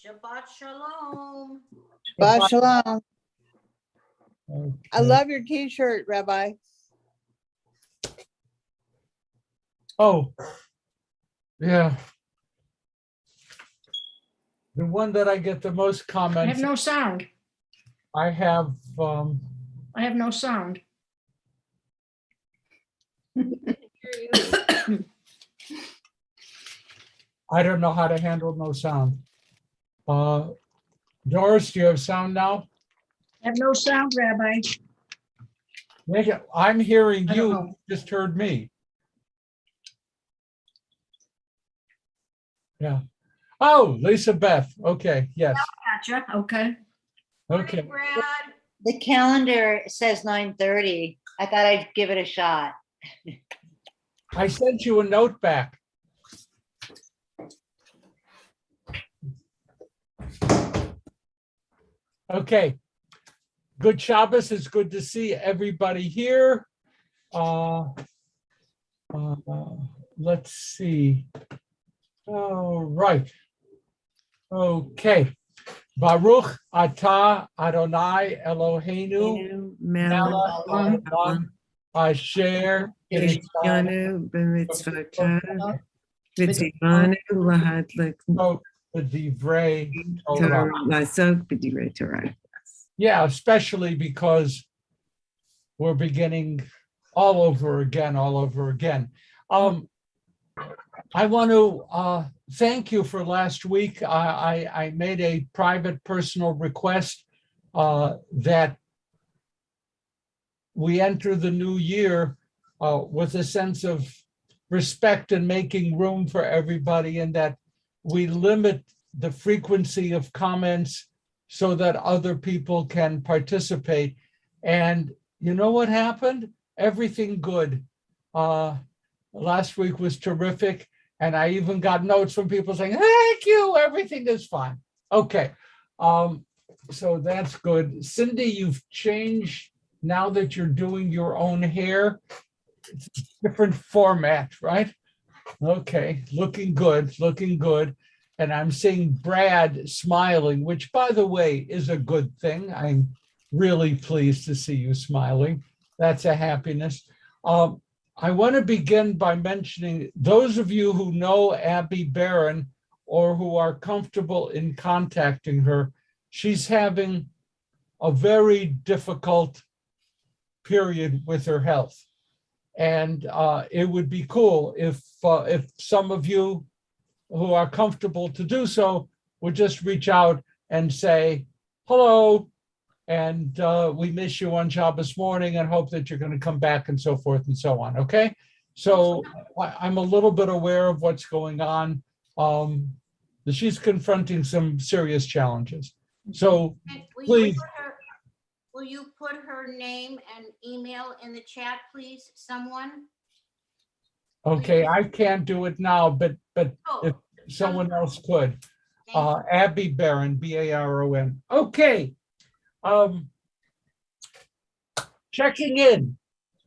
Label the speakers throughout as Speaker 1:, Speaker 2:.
Speaker 1: Shabbat shalom.
Speaker 2: Shabbat shalom.
Speaker 3: Okay.
Speaker 2: I love your t-shirt, Rabbi.
Speaker 3: Oh, yeah. The one that I get the most
Speaker 4: I have
Speaker 3: comments,
Speaker 4: no sound.
Speaker 3: I have,
Speaker 4: I have no sound.
Speaker 3: I don't know how to handle no sound. Doris, do you have sound now?
Speaker 4: I have no sound, Rabbi.
Speaker 3: I'm hearing
Speaker 4: I don't
Speaker 3: you,
Speaker 4: know.
Speaker 3: you just heard me. Yeah. Oh, Lisa Beth. Okay, yes.
Speaker 4: Gotcha. Okay.
Speaker 3: Okay.
Speaker 1: Morning, Brad.
Speaker 5: The calendar says 9:30. I thought I'd give it a shot.
Speaker 3: I sent you a note back. Okay. Good Shabbos. It's good to see everybody here. Let's see. All right. Okay. Baruch atah Adonai Eloheinu melech haolam asher
Speaker 6: Yanu b'mitzvotav v'tzivanu lahadlik
Speaker 3: b'divrei Torah.
Speaker 6: la'asok b'divrei Torah.
Speaker 3: Yeah, especially because we're beginning all over again. I want to thank you for last week. I made a private personal request that we enter the new year with a sense of respect and making room for everybody, and that we limit the frequency of comments so that other people can participate. And you know what happened? Everything good. Last week was terrific. And I even got notes from people saying, thank you, everything is fine. Okay, so that's good. Cindy, you've changed now that you're doing your own hair. It's a different format, right? Okay, looking good. And I'm seeing Brad smiling, which, by the way, is a good thing. I'm really pleased to see you smiling. That's a happiness. I want to begin by mentioning those of you who know Abby Barron or who are comfortable in contacting her. She's having a very difficult period with her health. And it would be cool if some of you who are comfortable to do so would just reach out and say, hello, and we miss you on Shabbos morning and hope that you're going to come back and so forth and so on, okay? So I'm a little bit aware of what's going on. She's confronting some serious challenges. So please.
Speaker 1: Will you put her name and email in the chat, please, someone?
Speaker 3: Okay, I can't do it now, but
Speaker 1: Oh,
Speaker 3: if someone else could.
Speaker 1: thank you.
Speaker 3: Abby Barron, Baron. Okay. Checking in.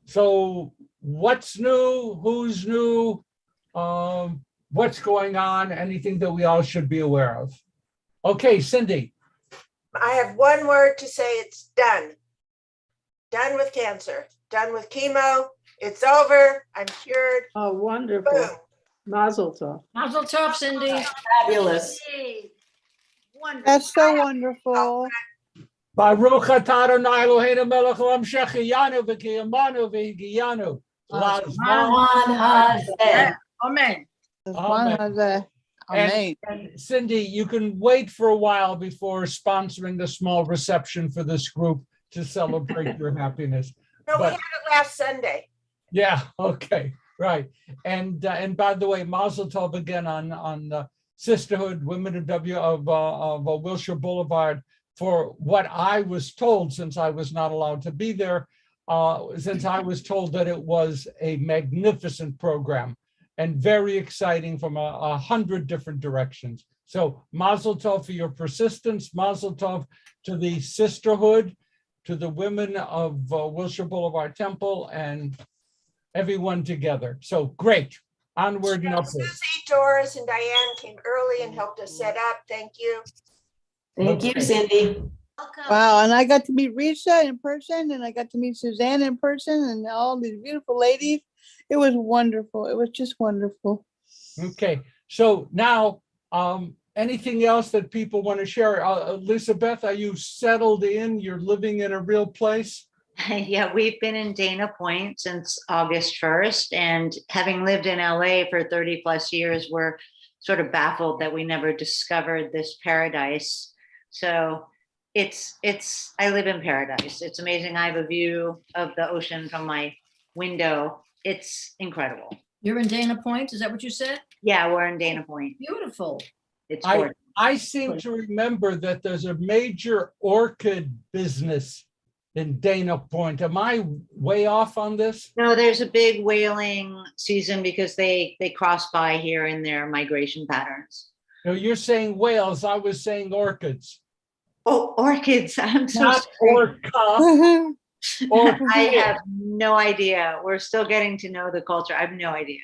Speaker 3: So what's new? Who's new? What's going on? Anything that we all should be aware of? Okay, Cindy.
Speaker 7: I have one word to say, it's done. Done with cancer, done with chemo. It's over. I'm cured.
Speaker 8: Oh, wonderful.
Speaker 7: Boom.
Speaker 8: Mazel tov.
Speaker 4: Mazel tov, Cindy.
Speaker 5: Fabulous.
Speaker 1: Yay. Wonderful.
Speaker 2: That's so wonderful.
Speaker 3: Baruch atah Adonai Eloheinu melech haolam shehecheyanu v'kiyamanu v'higiyanu.
Speaker 4: Amen.
Speaker 3: Amen.
Speaker 2: Amen.
Speaker 3: And Cindy, you can wait for a while before sponsoring a small reception for this group to celebrate your happiness.
Speaker 7: No, we
Speaker 3: But-
Speaker 7: had it last Sunday.
Speaker 3: Yeah, okay, right. And by the way, Mazel Tov again on Sisterhood, Women of Wilshire Boulevard, for what I was told, since I was not allowed to be there, since I was told that it was a magnificent program and very exciting from 100 different directions. So Mazel Tov for your persistence, Mazel Tov to the Sisterhood, to the women of Wilshire Boulevard Temple, and everyone together. So great. Onward and upward.
Speaker 7: Susie, Doris, and Diane came early and helped us set up. Thank you.
Speaker 9: Thank you, Cindy.
Speaker 1: Welcome.
Speaker 2: Wow, and I got to meet Risa in person, and I got to meet Suzanne in person, and all these beautiful ladies. It was wonderful. It was just wonderful.
Speaker 3: Okay, so now, anything else that people want to share? Elizabeth, are you settled in? You're living in a real place?
Speaker 5: Yeah, we've been in Dana Point since August 1st, and having lived in LA for 30 plus years, we're sort of baffled that we never discovered this paradise. So I live in paradise. It's amazing. I have a view of the ocean from my window. It's incredible.
Speaker 4: You're in Dana Point, is that what you said?
Speaker 5: Yeah, we're in Dana Point.
Speaker 4: Beautiful.
Speaker 5: It's
Speaker 3: I
Speaker 5: gorgeous.
Speaker 3: I seem to remember that there's a major orchid business in Dana Point. Am I way off on this?
Speaker 5: No, there's a big whaling season because they cross by here in their migration patterns.
Speaker 3: No, you're saying whales. I was saying orchids.
Speaker 5: Oh, orchids. I'm so
Speaker 3: Not
Speaker 5: sorry.
Speaker 3: orca. Or
Speaker 5: I have no idea. We're still getting to know the culture. I have no idea.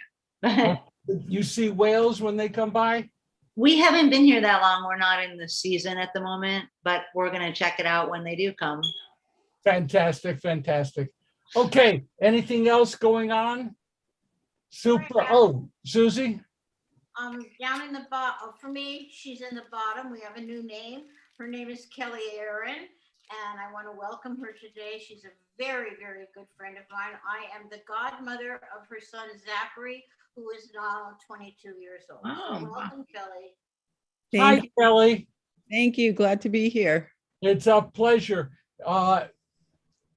Speaker 3: you see whales when they come by?
Speaker 5: We haven't been here that long. We're not in the season at the moment, but we're going to check it out when they do come.
Speaker 3: Fantastic, fantastic. Okay, anything else going on? Super. Oh, Susie?
Speaker 1: Down in the bottom, for me, she's in the bottom. We have a new name. Her name is Kelly Aaron, and I want to welcome her today. She's a very, very good friend of mine. I am the godmother of her son, Zachary, who is now 22 years old.
Speaker 4: Oh,
Speaker 1: So
Speaker 4: wow.
Speaker 1: welcome, Kelly.
Speaker 3: Hi,
Speaker 2: Thank you.
Speaker 3: Kelly.
Speaker 2: Thank you. Glad to be here.
Speaker 3: It's a pleasure.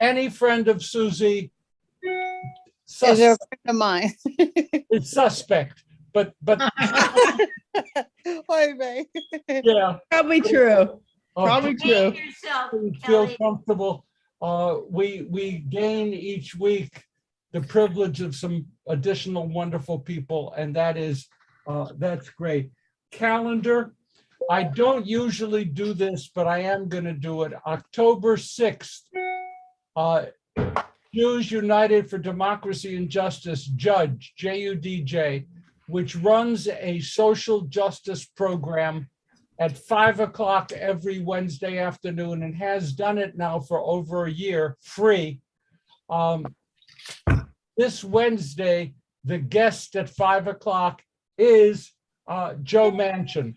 Speaker 3: Any friend of Susie
Speaker 2: Is a friend of mine.
Speaker 3: is suspect, but
Speaker 2: Oy vey.
Speaker 3: yeah,
Speaker 2: Probably true.
Speaker 3: uh,
Speaker 2: Probably true.
Speaker 1: Behave yourself,
Speaker 3: feel
Speaker 1: Kelly.
Speaker 3: comfortable. We gain each week the privilege of some additional wonderful people, and that's great. Calendar. I don't usually do this, but I am going to do it. October 6th, Jews United for Democracy and Justice, Judge, JUDJ, which runs a social justice program at 5 o'clock every Wednesday afternoon and has done it now for over a year, free. This Wednesday, the guest at 5 o'clock is Joe Manchin,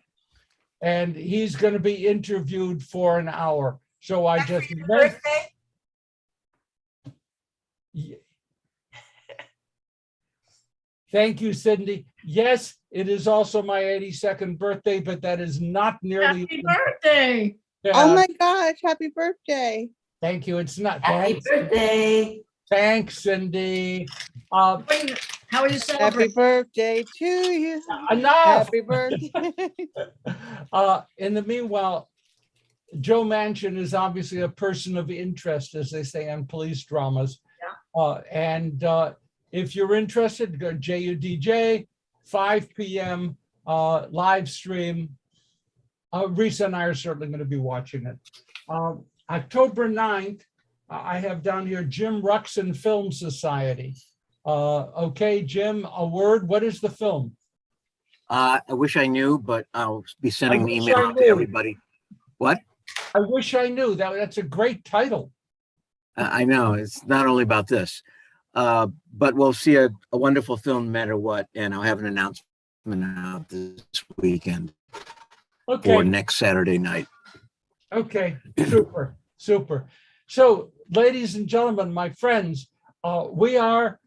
Speaker 3: and he's going to be interviewed for an hour. So I
Speaker 7: After
Speaker 3: just
Speaker 7: your birthday?
Speaker 3: Thank you, Cindy. Yes, it is also my 82nd birthday, but that is not nearly.
Speaker 4: Happy birthday.
Speaker 2: Oh my gosh, happy birthday.
Speaker 3: Thank you. It's not.
Speaker 9: Happy birthday.
Speaker 3: Thanks, Cindy.
Speaker 4: Wait, how are you
Speaker 2: Happy
Speaker 4: celebrating?
Speaker 2: birthday to you.
Speaker 3: Enough.
Speaker 2: Happy birthday.
Speaker 3: In the meanwhile, Joe Manchin is obviously a person of interest, as they say on police dramas. And if you're interested, go JUDJ, 5 p.m. Live stream. Risa and I are certainly going to be watching it. October 9th, I have down here Jim Ruxin Film Society. Okay, Jim, a word. What is the film?
Speaker 10: I wish I knew, but I'll be sending an
Speaker 3: wish
Speaker 10: email
Speaker 3: I
Speaker 10: out to
Speaker 3: knew.
Speaker 10: everybody. What?
Speaker 3: I wish I knew. That's a great title.
Speaker 10: I know it's not only about this, but we'll see a wonderful film no matter what, and I'll have an announcement out this weekend
Speaker 3: Okay.
Speaker 10: or next Saturday night.
Speaker 3: Okay, super, super. So, ladies and gentlemen, my friends, we are,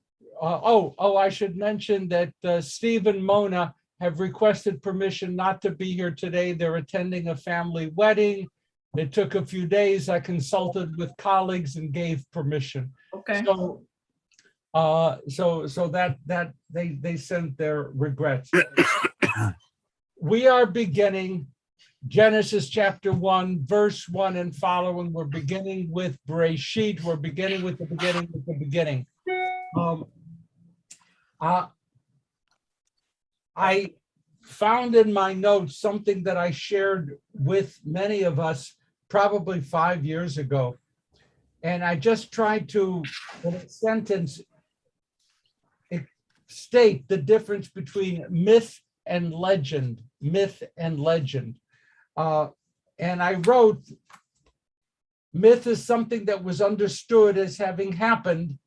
Speaker 3: I should mention that Steve and Mona have requested permission not to be here today. They're attending a family wedding. It took a few days. I consulted with colleagues and gave permission.
Speaker 4: Okay.
Speaker 3: So, so that they sent their regrets. We are beginning Genesis chapter 1, verse 1 and following. We're beginning with Bereshit. We're beginning with the beginning with the beginning. I found in my notes something that I shared with many of us probably 5 years ago. And I just tried to, in a sentence, state the difference between myth and legend, myth and legend. And I wrote, myth is something that was understood as having happened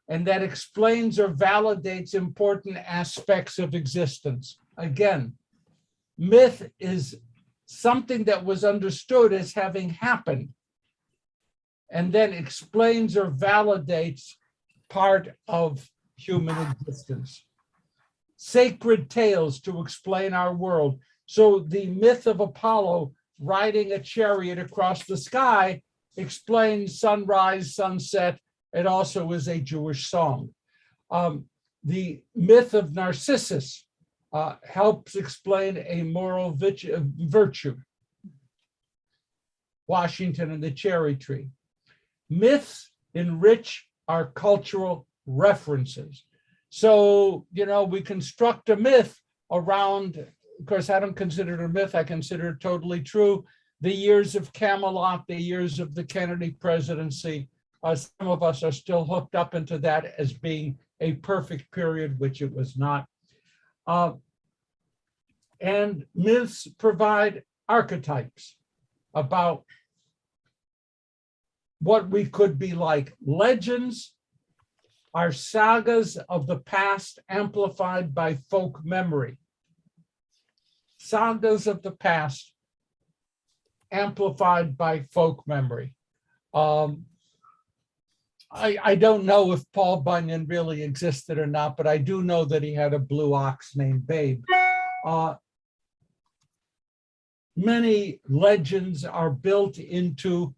Speaker 3: and that explains or validates important aspects of existence. Again, myth is something that was understood as having happened and then explains or validates part of human existence. Sacred tales to explain our world. So the myth of Apollo riding a chariot across the sky explains sunrise, sunset. It also is a Jewish song. The myth of Narcissus helps explain a moral virtue. Washington and the cherry tree. Myths enrich our cultural references. So, we construct a myth around, of course, I don't consider it a myth, I consider it totally true. The years of Camelot, the years of the Kennedy presidency, some of us are still hooked up into that as being a perfect period, which it was not. And myths provide archetypes about what we could be like. Legends are sagas of the past amplified by folk memory. Sagas of the past amplified by folk memory. I don't know if Paul Bunyan really existed or not, but I do know that he had a blue ox named Babe. Many legends are built into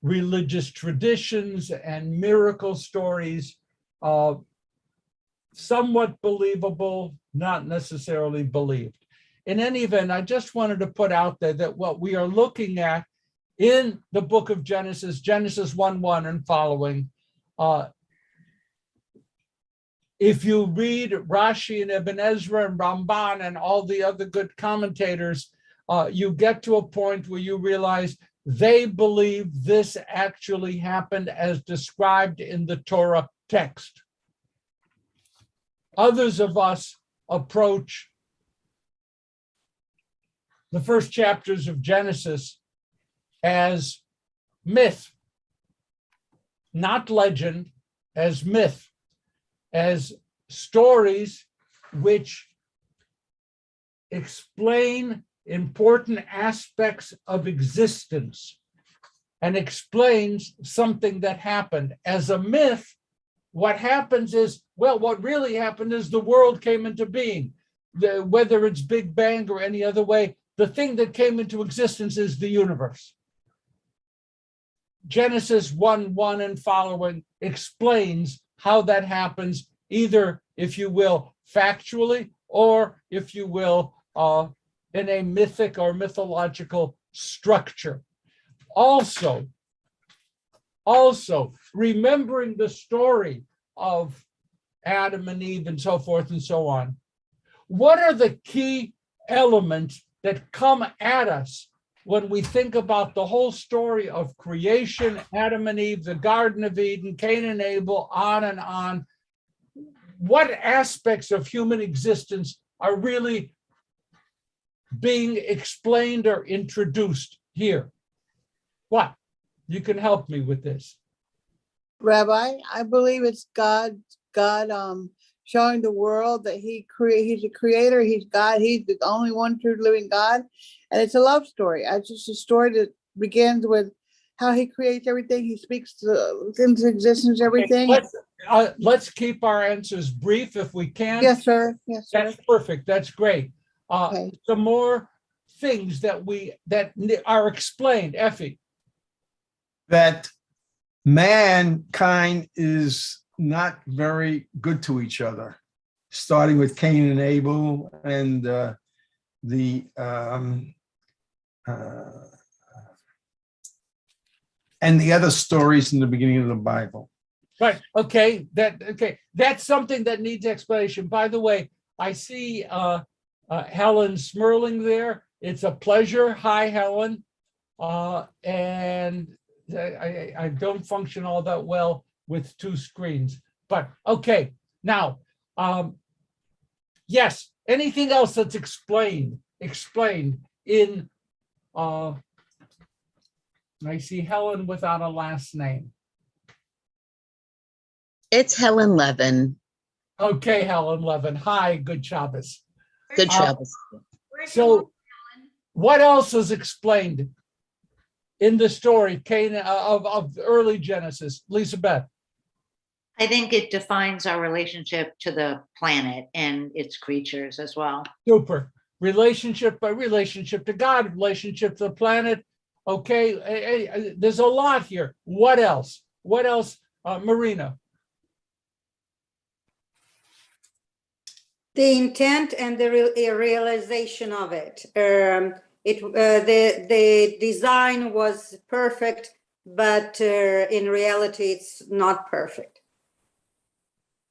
Speaker 3: religious traditions and miracle stories, somewhat believable, not necessarily believed. In any event, I just wanted to put out there that what we are looking at in the book of Genesis, Genesis 1:1 and following, if you read Rashi and Ibn Ezra and Ramban and all the other good commentators, you get to a point where you realize they believe this actually happened as described in the Torah text. Others of us approach the first chapters of Genesis as myth, not legend, as myth, as stories which explain important aspects of existence and explains something that happened. As a myth, what happens is, well, what really happened is the world came into being. Whether it's Big Bang or any other way, the thing that came into existence is the universe. Genesis 1:1 and following explains how that happens, either, if you will, factually, or if you will, in a mythic or mythological structure. Also, remembering the story of Adam and Eve and so forth and so on, what are the key elements that come at us when we think about the whole story of creation, Adam and Eve, the Garden of Eden, Cain and Abel, on and on? What aspects of human existence are really being explained or introduced here? What? You can help me with this.
Speaker 2: Rabbi, I believe it's God showing the world that he's a creator, he's God, he's the only one true living God. And it's a love story. It's just a story that begins with how he creates everything. He speaks into existence, everything.
Speaker 3: Let's keep our answers brief if we can.
Speaker 2: Yes, sir. Yes, sir.
Speaker 3: That's perfect. That's great.
Speaker 2: Okay.
Speaker 3: Some more things that are explained, Effie.
Speaker 11: That mankind is not very good to each other, starting with Cain and Abel and the other stories in the beginning of the Bible.
Speaker 3: Right. Okay. That's something that needs explanation. By the way, I see Helen Smerling there. It's a pleasure. Hi, Helen. And I don't function all that well with two screens, but okay. Now, Yes, anything else that's explained in, I see Helen without a last name.
Speaker 12: It's Helen Levin.
Speaker 3: Okay, Helen Levin. Hi, good Shabbos.
Speaker 12: Good
Speaker 3: Uh,
Speaker 12: Shabbos.
Speaker 3: So what else is explained in the story, Cain, of early Genesis? Lisa Beth.
Speaker 5: I think it defines our relationship to the planet and its creatures as well.
Speaker 3: Super. Relationship to God, relationship to the planet. Okay, there's a lot here. What else? Marina?
Speaker 13: The intent and the realization of it. The design was perfect, but in reality, it's not perfect.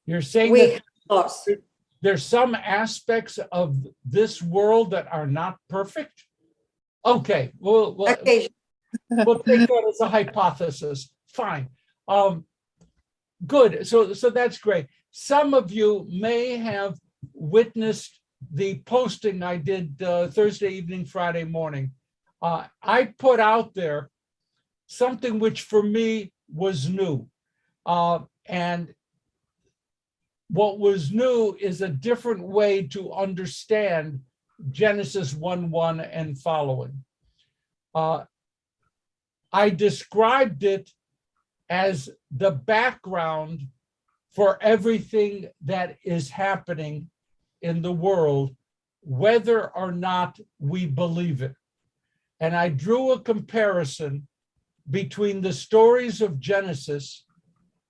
Speaker 3: You're saying
Speaker 13: We
Speaker 3: that
Speaker 13: lost.
Speaker 3: there's some aspects of this world that are not perfect? Okay, we'll take that as a hypothesis. Fine. Good. So that's great. Some of you may have witnessed the posting I did Thursday evening, Friday morning. I put out there something which for me was new. And what was new is a different way to understand Genesis 1:1 and following. I described it as the background for everything that is happening in the world, whether or not we believe it. And I drew a comparison between the stories of Genesis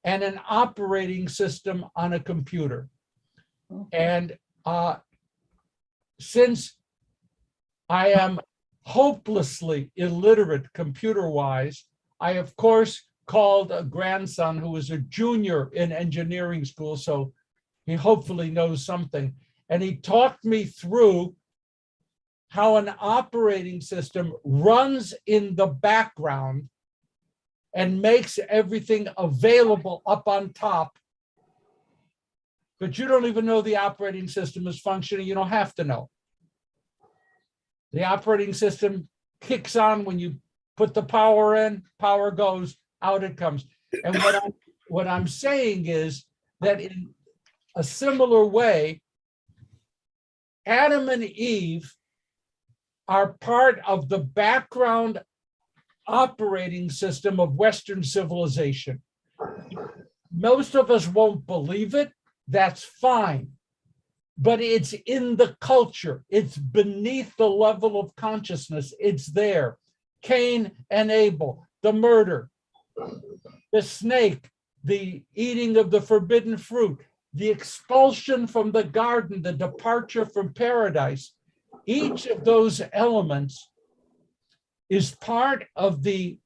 Speaker 3: and an operating system on a computer. And since I am hopelessly illiterate computer-wise, I, of course, called a grandson who was a junior in engineering school, so he hopefully knows something. And he talked me through how an operating system runs in the background and makes everything available up on top. But you don't even know the operating system is functioning. You don't have to know. The operating system kicks on when you put the power in, power goes, out it comes. And what I'm saying is that in a similar way, Adam and Eve are part of the background operating system of Western civilization. Most of us won't believe it. That's fine. But it's in the culture. It's beneath the level of consciousness. It's there. Cain and Abel, the murder, the snake, the eating of the forbidden fruit, the expulsion from the garden, the departure from paradise. Each of those elements is part of the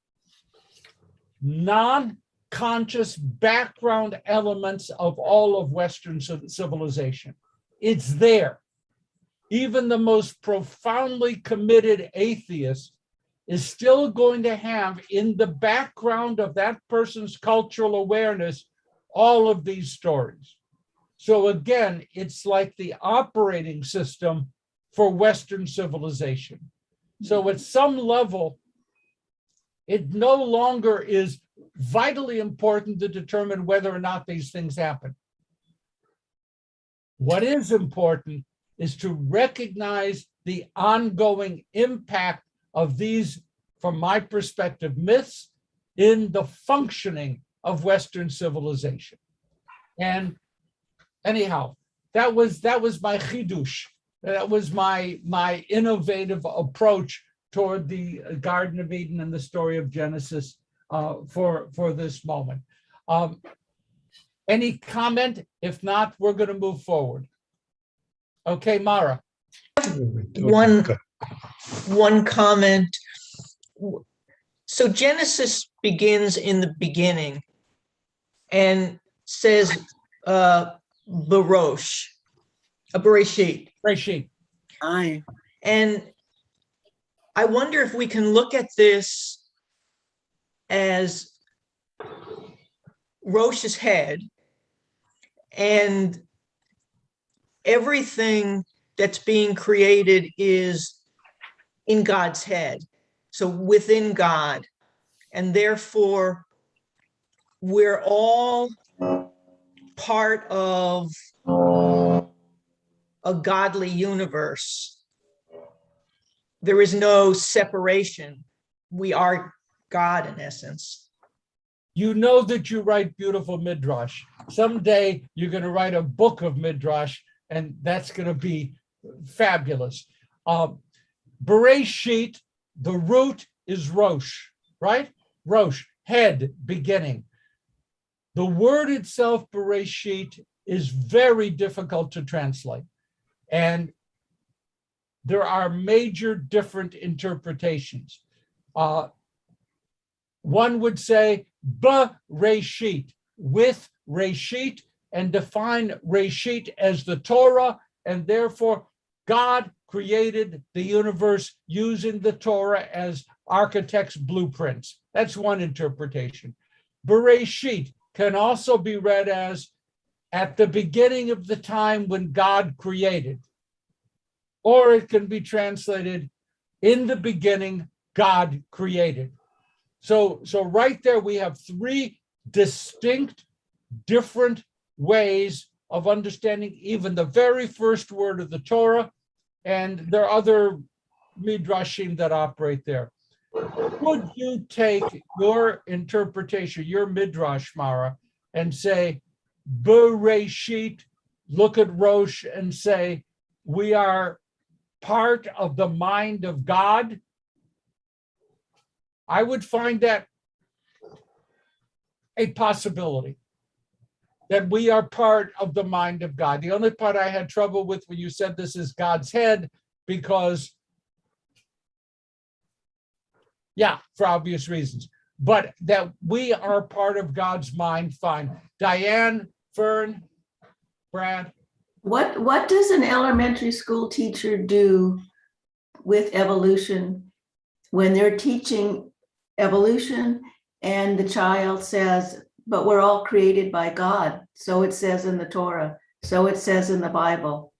Speaker 3: non-conscious background elements of all of Western civilization. It's there. Even the most profoundly committed atheist is still going to have in the background of that person's cultural awareness all of these stories. So again, it's like the operating system for Western civilization. So at some level, it no longer is vitally important to determine whether or not these things happen. What is important is to recognize the ongoing impact of these, from my perspective, myths in the functioning of Western civilization. And anyhow, that was my chidush. That was my innovative approach toward the Garden of Eden and the story of Genesis for this moment. Any comment? If not, we're going to move forward. Okay, Mara.
Speaker 14: One comment. So Genesis begins in the beginning and says Barosh, Bereshit.
Speaker 3: Bereshit.
Speaker 6: Aye.
Speaker 14: And I wonder if we can look at this as Rosh's head and everything that's being created is in God's head, so within God, and therefore we're all part of a godly universe. There is no separation. We are God in essence.
Speaker 3: You know that you write beautiful midrash. Someday you're going to write a book of midrash, and that's going to be fabulous. Bereshit, the root is Rosh, right? Rosh, head, beginning. The word itself, Bereshit, is very difficult to translate. And there are major different interpretations. One would say Bereshit, with Reshit, and define Reshit as the Torah, and therefore God created the universe using the Torah as architect's blueprints. That's one interpretation. Bereshit can also be read as at the beginning of the time when God created. Or it can be translated, in the beginning, God created. So right there, we have three distinct, different ways of understanding even the very first word of the Torah, and there are other midrashim that operate there. Would you take your interpretation, your midrash, Mara, and say, Bereshit, look at Rosh and say, we are part of the mind of God? I would find that a possibility, that we are part of the mind of God. The only part I had trouble with when you said this is God's head, because, yeah, for obvious reasons, but that we are part of God's mind, fine. Diane, Fern, Brad?
Speaker 9: What does an elementary school teacher do with evolution when they're teaching evolution and the child says, but we're all created by God? So it says in the Torah, so it says in the Bible.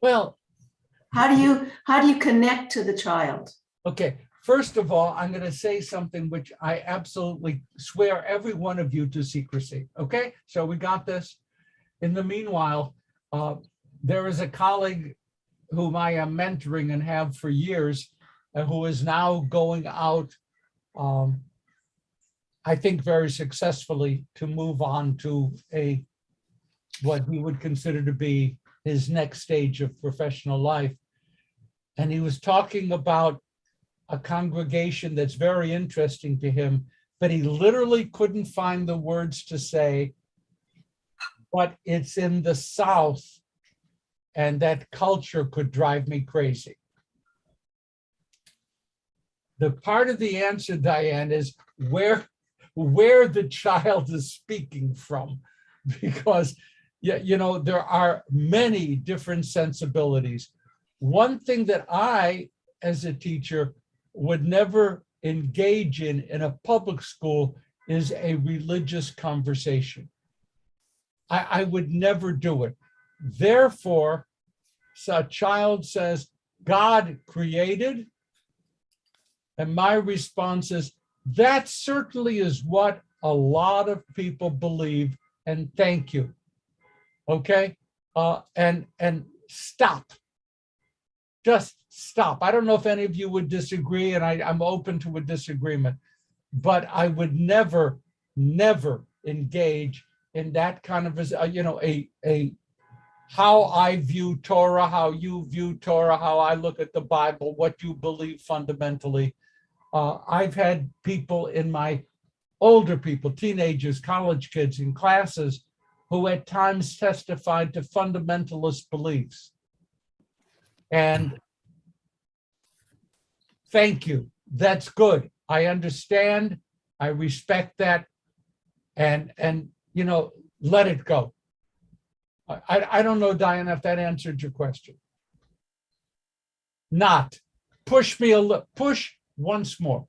Speaker 3: Well,
Speaker 9: how do you connect to the child?
Speaker 3: Okay, first of all, I'm going to say something which I absolutely swear every one of you to secrecy. Okay, so we got this. In the meanwhile, there is a colleague whom I am mentoring and have for years, who is now going out, I think very successfully, to move on to what we would consider to be his next stage of professional life. And he was talking about a congregation that's very interesting to him, but he literally couldn't find the words to say, but it's in the South, and that culture could drive me crazy. The part of the answer, Diane, is where the child is speaking from, because there are many different sensibilities. One thing that I, as a teacher, would never engage in a public school is a religious conversation. I would never do it. Therefore, so a child says, God created, and my response is, that certainly is what a lot of people believe, and thank you. Okay? And stop. Just stop. I don't know if any of you would disagree, and I'm open to a disagreement, but I would never engage in that kind of, how I view Torah, how you view Torah, how I look at the Bible, what you believe fundamentally. I've had people in my older people, teenagers, college kids in classes, who at times testified to fundamentalist beliefs. And thank you. That's good. I understand. I respect that. And let it go. I don't know, Diane, if that answered your question. Not. Push me a little. Push once more.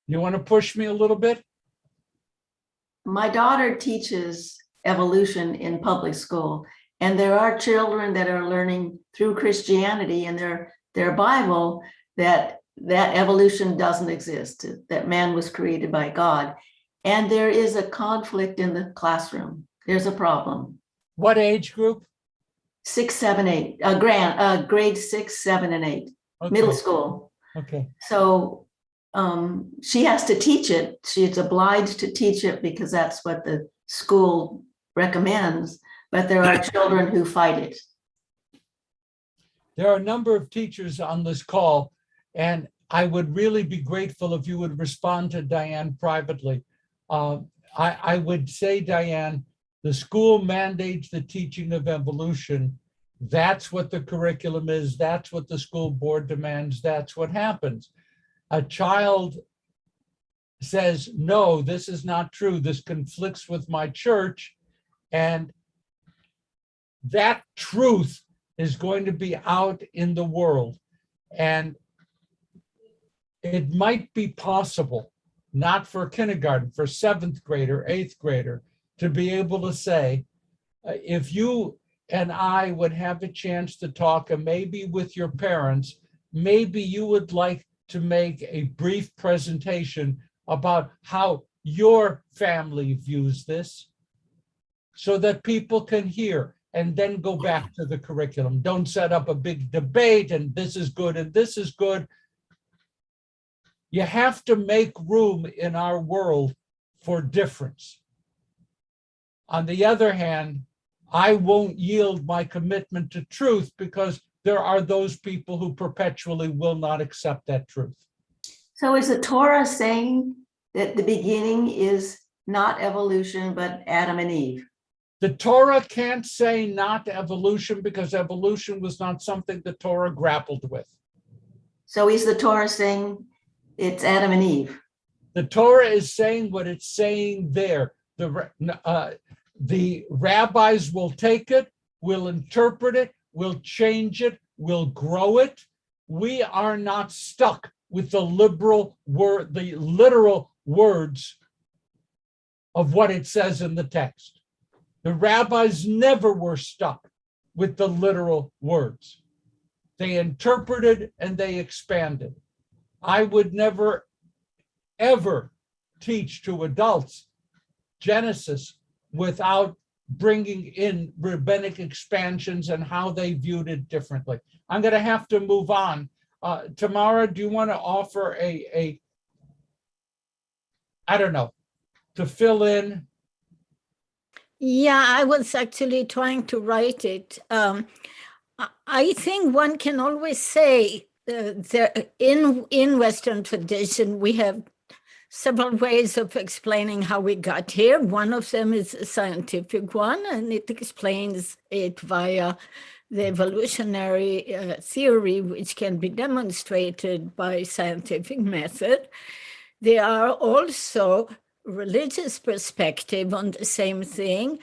Speaker 3: You want to push me a little bit?
Speaker 9: my daughter teaches evolution in public school, and there are children that are learning through Christianity and their Bible that evolution doesn't exist, that man was created by God. And there is a conflict in the classroom. There's a problem.
Speaker 3: What age group?
Speaker 9: 6, 7, 8, grade 6, 7, and 8,
Speaker 3: Okay.
Speaker 9: middle school.
Speaker 3: Okay.
Speaker 9: So she has to teach it. She's obliged to teach it because that's what the school recommends. But there are children who fight it.
Speaker 3: There are a number of teachers on this call, and I would really be grateful if you would respond to Diane privately. I would say, Diane, the school mandates the teaching of evolution. That's what the curriculum is. That's what the school board demands. That's what happens. A child says, no, this is not true. This conflicts with my church. And that truth is going to be out in the world. And it might be possible, not for kindergarten, for 7th grader, 8th grader, to be able to say, if you and I would have a chance to talk, and maybe with your parents, maybe you would like to make a brief presentation about how your family views this, so that people can hear, and then go back to the curriculum. Don't set up a big debate and this is good and this is good. You have to make room in our world for difference. On the other hand, I won't yield my commitment to truth because there are those people who perpetually will not accept that truth.
Speaker 9: So is the Torah saying that the beginning is not evolution, but Adam and Eve?
Speaker 3: The Torah can't say not evolution because evolution was not something the Torah grappled with.
Speaker 9: So is the Torah saying it's Adam and Eve?
Speaker 3: The Torah is saying what it's saying there. The rabbis will take it, will interpret it, will change it, will grow it. We are not stuck with the literal words of what it says in the text. The rabbis never were stuck with the literal words. They interpreted and they expanded. I would never, ever teach to adults Genesis without bringing in rabbinic expansions and how they viewed it differently. I'm going to have to move on. Tamara, do you want to offer I don't know, to fill in?
Speaker 15: Yeah, I was actually trying to write it. I think one can always say in Western tradition, we have several ways of explaining how we got here. One of them is a scientific one, and it explains it via the evolutionary theory, which can be demonstrated by scientific method. There are also religious perspective on the same thing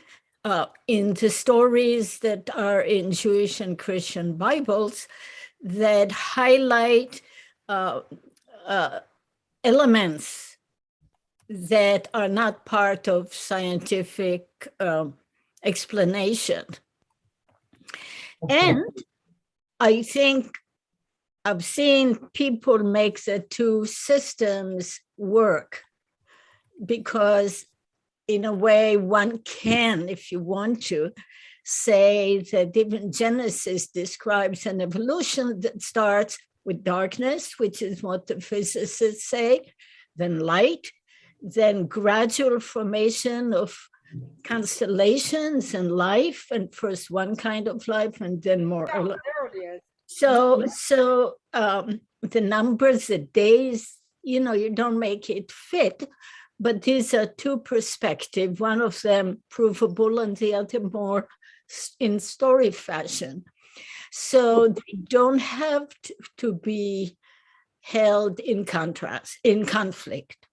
Speaker 15: in the stories that are in Jewish and Christian Bibles that highlight elements that are not part of scientific explanation. Okay. And I think I've seen people make the two systems work, because in a way one can, if you want to, say that even Genesis describes an evolution that starts with darkness, which is what the physicists say, then light, then gradual formation of constellations and life, and first one kind of life and then more.
Speaker 13: Oh, there it is.
Speaker 15: So the numbers, the days, you don't make it fit, but these are two perspectives, one of them provable and the other more in story fashion. So they don't have to be held in conflict.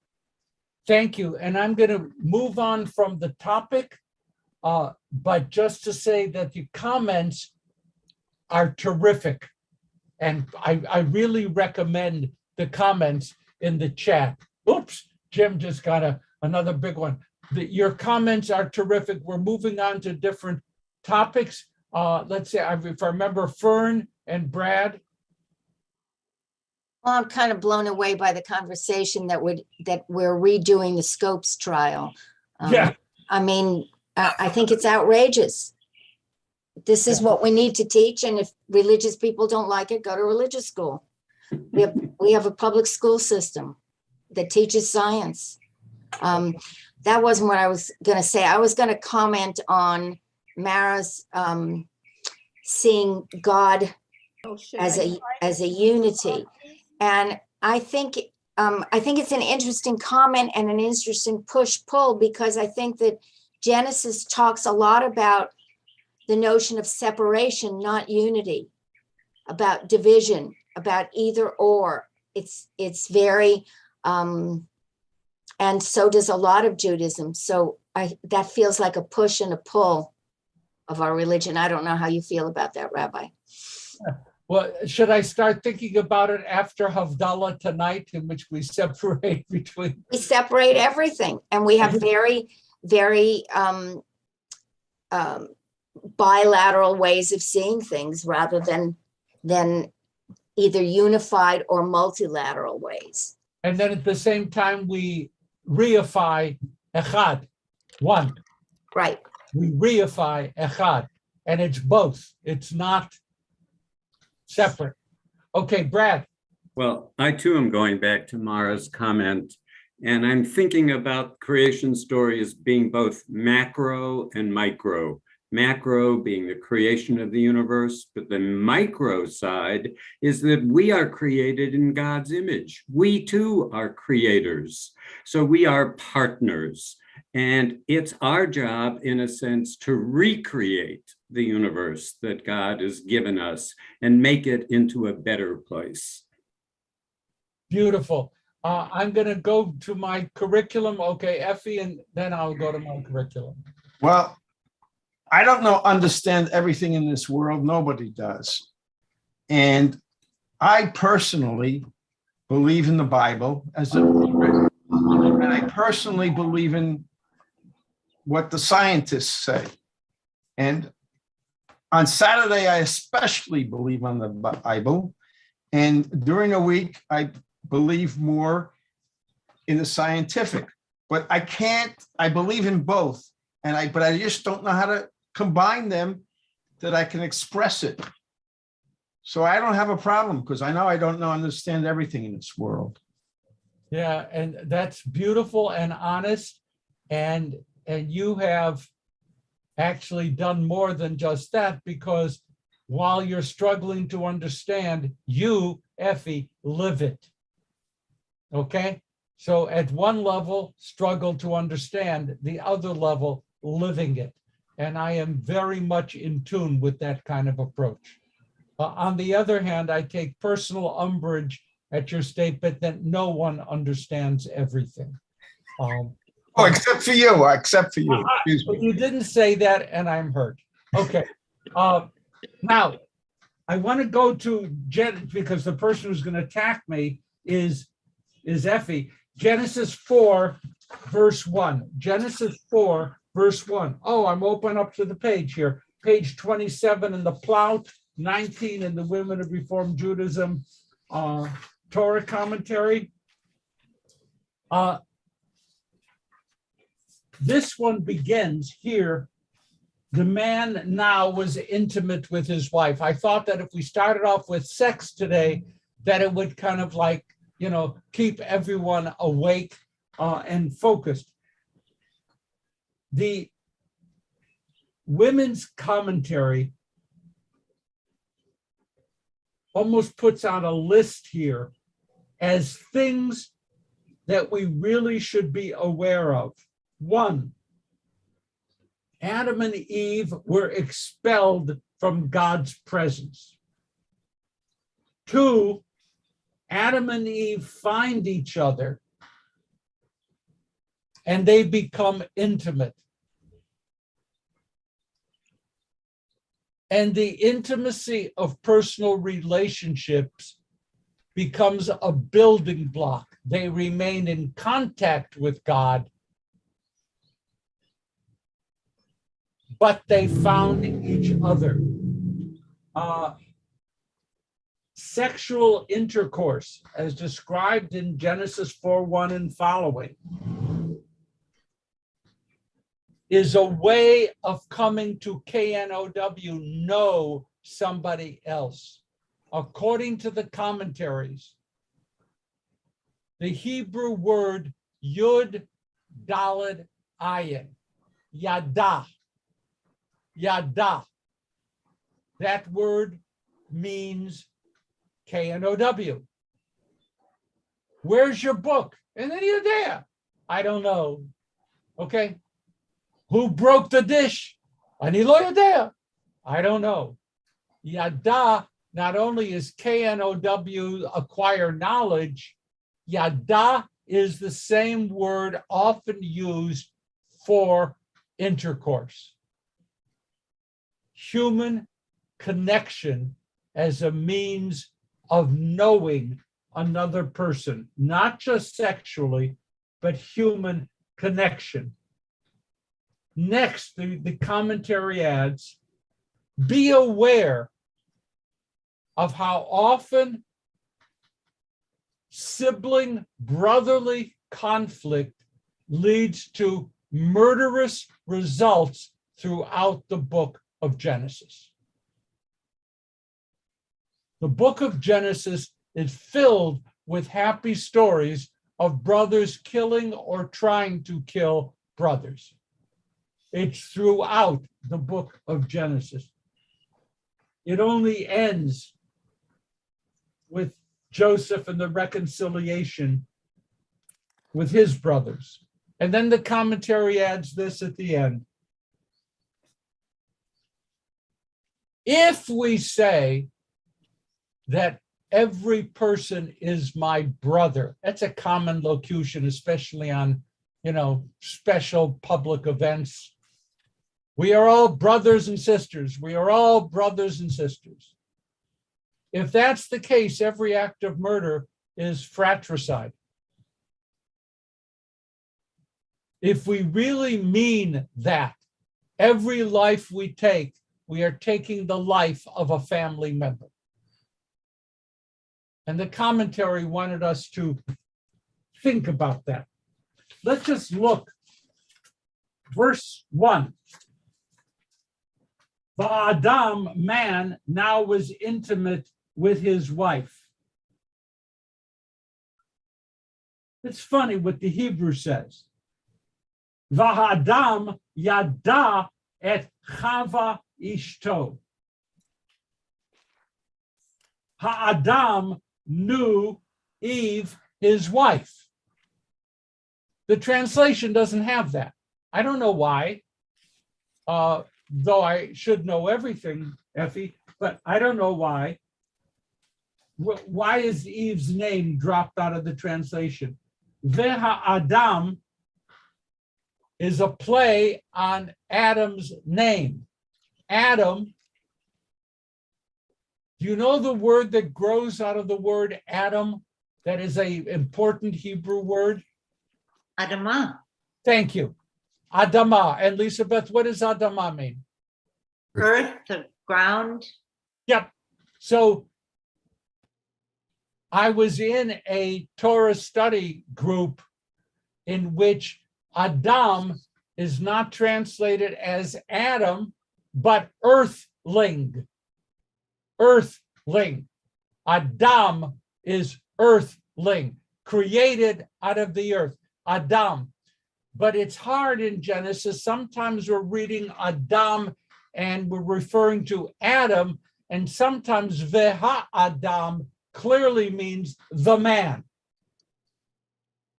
Speaker 3: Thank you. And I'm going to move on from the topic, but just to say that the comments are terrific. And I really recommend the comments in the chat. Oops, Jim just got another big one. your comments are terrific. We're moving on to different topics. Let's say, if I remember, Fern and Brad.
Speaker 16: Well, I'm kind of blown away by the conversation that we're redoing the Scopes trial.
Speaker 3: Yeah.
Speaker 16: I mean, I think it's outrageous. This is what we need to teach, and if religious people don't like it, go to religious school. We have a public school system that teaches science. That wasn't what I was going to say. I was going to comment on Mara's seeing God as a unity, and I think it's an interesting comment and an interesting push-pull, because I think that Genesis talks a lot about the notion of separation, not unity, about division, about either or. It's very, and so does a lot of Judaism. So that feels like a push and a pull of our religion. I don't know how you feel about that, Rabbi.
Speaker 3: Well, should I start thinking about it after Havdalah tonight, in which we separate between?
Speaker 16: We separate everything, and we have very, very bilateral ways of seeing things rather than either unified or multilateral ways.
Speaker 3: And then at the same time, we reify echad, one.
Speaker 16: Right.
Speaker 3: We reify echad, and it's both. It's not separate. Okay, Brad.
Speaker 17: Well, I too am going back to Mara's comment, and I'm thinking about creation story as being both macro and micro. Macro being the creation of the universe, but the micro side is that we are created in God's image. We too are creators. So we are partners. And it's our job, in a sense, to recreate the universe that God has given us and make it into a better place.
Speaker 3: Beautiful. I'm going to go to my curriculum. Okay, Effie, and then I'll go to my curriculum.
Speaker 11: Well, I don't understand everything in this world. Nobody does. And I personally believe in the Bible as it was written. And I personally believe in what the scientists say. And on Saturday, I especially believe on the Bible. And during the week, I believe more in the scientific. But I believe in both. But I just don't know how to combine them that I can express it. So I don't have a problem, because I know I don't understand everything in this world.
Speaker 3: Yeah, and that's beautiful and honest. And you have actually done more than just that, because while you're struggling to understand, you, Effie, live it. Okay? So at one level, struggle to understand, the other level, living it. And I am very much in tune with that kind of approach. On the other hand, I take personal umbrage at your statement that no one understands everything.
Speaker 11: Except for you. Except for you. Excuse me.
Speaker 3: You didn't say that, and I'm hurt. Okay. Now, I want to go to Jen, because the person who's going to attack me is Effie. Genesis 4, verse 1. Genesis 4, verse 1. Oh, I'm open up to the page here. Page 27 in the Plout, 19 in the Women of Reformed Judaism Torah commentary. This one begins here. The man now was intimate with his wife. I thought that if we started off with sex today, that it would kind of like, keep everyone awake and focused. The women's commentary almost puts out a list here as things that we really should be aware of. 1, Adam and Eve were expelled from God's presence. 2, Adam and Eve find each other and they become intimate. And the intimacy of personal relationships becomes a building block. They remain in contact with God, but they found each other. Sexual intercourse, as described in Genesis 4:1 and following, is a way of coming to KNOW, know somebody else. According to the commentaries, the Hebrew word Yud Daled Ayin, Yada, Yada, that word means KNOW. Where's your book? And then you're there. I don't know. Okay. Who broke the dish? Ani lo yodea. I don't know. Yada not only is KNOW acquire knowledge, yada is the same word often used for intercourse. Human connection as a means of knowing another person, not just sexually, but human connection. Next, the commentary adds, be aware of how often sibling brotherly conflict leads to murderous results throughout the book of Genesis. The book of Genesis is filled with happy stories of brothers killing or trying to kill brothers. It's throughout the book of Genesis. It only ends with Joseph and the reconciliation with his brothers. And then the commentary adds this at the end. If we say that every person is my brother, that's a common locution, especially on, special public events. We are all brothers and sisters. We are all brothers and sisters. If that's the case, every act of murder is fratricide. If we really mean that, every life we take, we are taking the life of a family member. And the commentary wanted us to think about that. Let's just look. Verse 1. Va'adam, man, now was intimate with his wife. It's funny what the Hebrew says. Va'adam yada et Chava ishto. Ha'adam knew Eve, his wife. The translation doesn't have that. I don't know why. Though I should know everything, Effie, but I don't know why. Why is Eve's name dropped out of the translation? Veha Adam is a play on Adam's name. Adam, do you know the word that grows out of the word Adam? That is an important Hebrew word.
Speaker 5: Adamah.
Speaker 3: Thank you. Adama. And Lisabeth, what does Adama mean?
Speaker 5: Earth, the ground.
Speaker 3: Yep. So I was in a Torah study group in which Adam is not translated as Adam, but earthling. Earthling. Adam is earthling, created out of the earth. Adam. But it's hard in Genesis. Sometimes we're reading Adam and we're referring to Adam, and sometimes Veha Adam clearly means the man.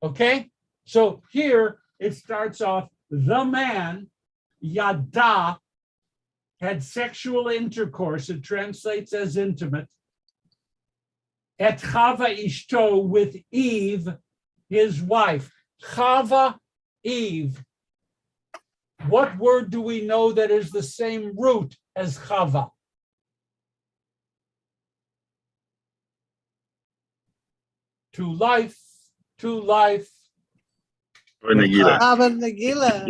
Speaker 3: Okay? So here it starts off, the man, Yada, had sexual intercourse. It translates as intimate. Et Chava Ishto, with Eve, his wife. Chava, Eve. What word do we know that is the same root as Chava? To life, to life.
Speaker 18: Or Nagila.
Speaker 2: Hava Nagila.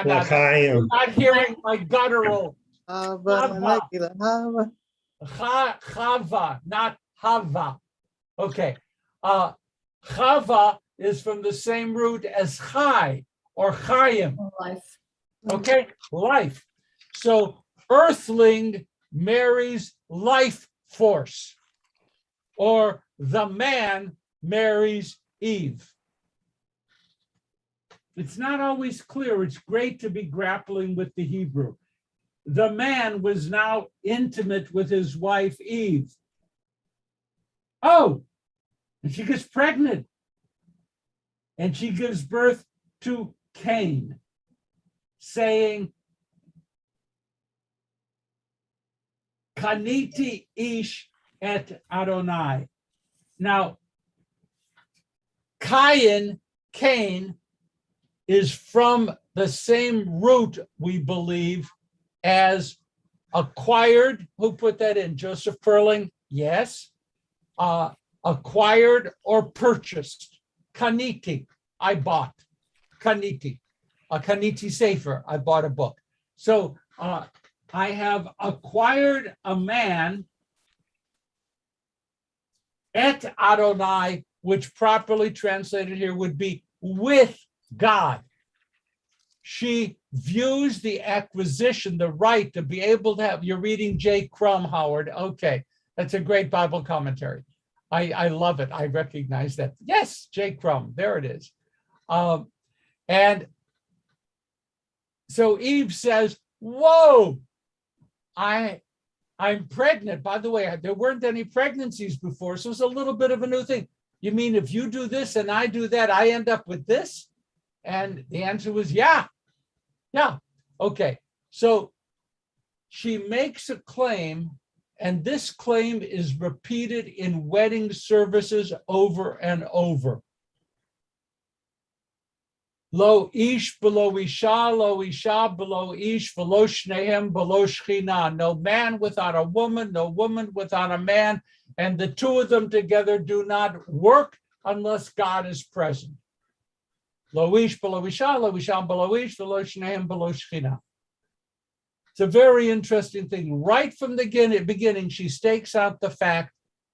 Speaker 3: You're not hearing my guttural.
Speaker 2: Hava
Speaker 3: Hava.
Speaker 2: Nagila. Hava.
Speaker 3: Chava, not Hava. Okay. Chava is from the same root as Chai or Chaim.
Speaker 15: Life.
Speaker 3: Okay, life. So earthling marries life force, or the man marries Eve. It's not always clear. It's great to be grappling with the Hebrew. The man was now intimate with his wife Eve. Oh, and she gets pregnant. And she gives birth to Cain, saying, Kaniti ish et Adonai. Now, Cain is from the same root, we believe, as acquired. Who put that in? Joseph Perling? Yes. Acquired or purchased. Kaniti, I bought. Kaniti. A Kaniti Sefer, I bought a book. So I have acquired a man, et Adonai, which properly translated here would be with God. She views the acquisition, the right to be able to have, you're reading J. Crum, Howard. Okay, that's a great Bible commentary. I love it. I recognize that. Yes, J. Crum, there it is. And so Eve says, whoa, I'm pregnant. By the way, there weren't any pregnancies before, so it's a little bit of a new thing. You mean if you do this and I do that, I end up with this? And the answer was, yeah. Okay, so she makes a claim, and this claim is repeated in wedding services over and over. Lo ish below isha, lo isha below ish, velo shnehem below shchina. No man without a woman, no woman without a man, and the two of them together do not work unless God is present. Lo ish below isha, lo isha below ish, velo shnehem below shchina. It's a very interesting thing. Right from the beginning, she stakes out the fact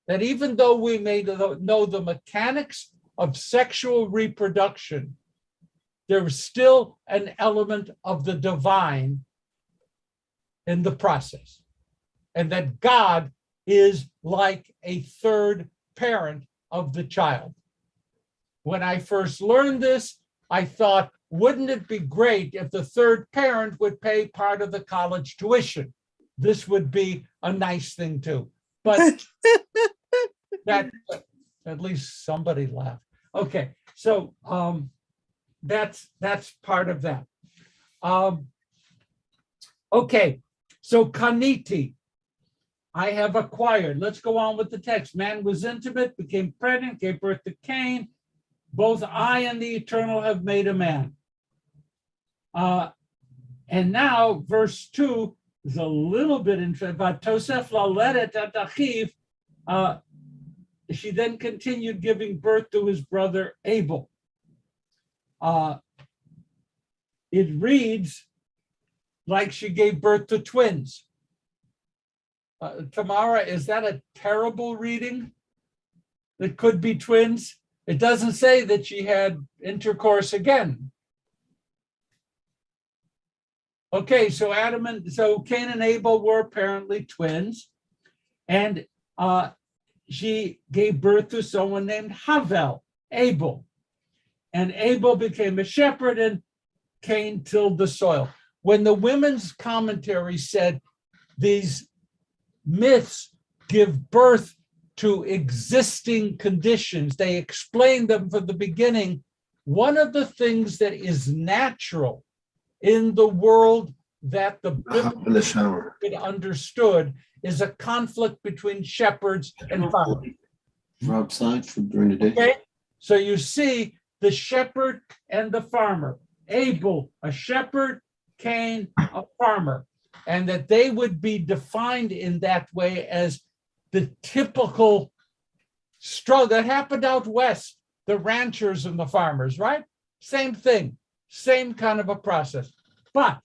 Speaker 3: that even though we may know the mechanics of sexual reproduction, there's still an element of the divine in the process, and that God is like a third parent of the child. When I first learned this, I thought, wouldn't it be great if the third parent would pay part of the college tuition? This would be a nice thing too. But that, at least somebody laughed. Okay, so that's part of that. Okay, so Kaniti, I have acquired. Let's go on with the text. Man was intimate, became pregnant, gave birth to Cain. Both I and the Eternal have made a man. And now verse 2 is a little bit interesting. She then continued giving birth to his brother Abel. It reads like she gave birth to twins. Tamara, is that a terrible reading? That could be twins? It doesn't say that she had intercourse again. Okay, so Cain and Abel were apparently twins, and she gave birth to someone named Havel, Abel. And Abel became a shepherd, and Cain tilled the soil. When the women's commentary said these myths give birth to existing conditions, they explained them from the beginning. One of the things that is natural in the world that the biblical understood is a conflict between shepherds and farmers.
Speaker 18: Outside for during the day.
Speaker 3: Okay, so you see the shepherd and the farmer. Abel, a shepherd, Cain, a farmer, and that they would be defined in that way as the typical struggle that happened out west. the ranchers and the farmers, right? Same thing, same kind of a process. But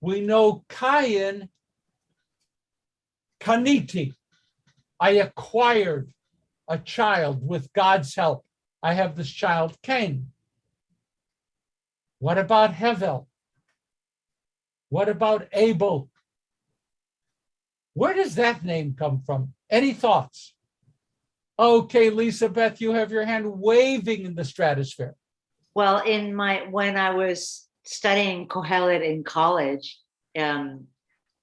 Speaker 3: we know Kayin, Kaniti, I acquired a child with God's help. I have this child, Cain. What about Hevel? What about Abel? Where does that name come from? Any thoughts? Okay, Lisa Beth, you have your hand waving in the stratosphere.
Speaker 5: Well, when I was studying Kohelet in college,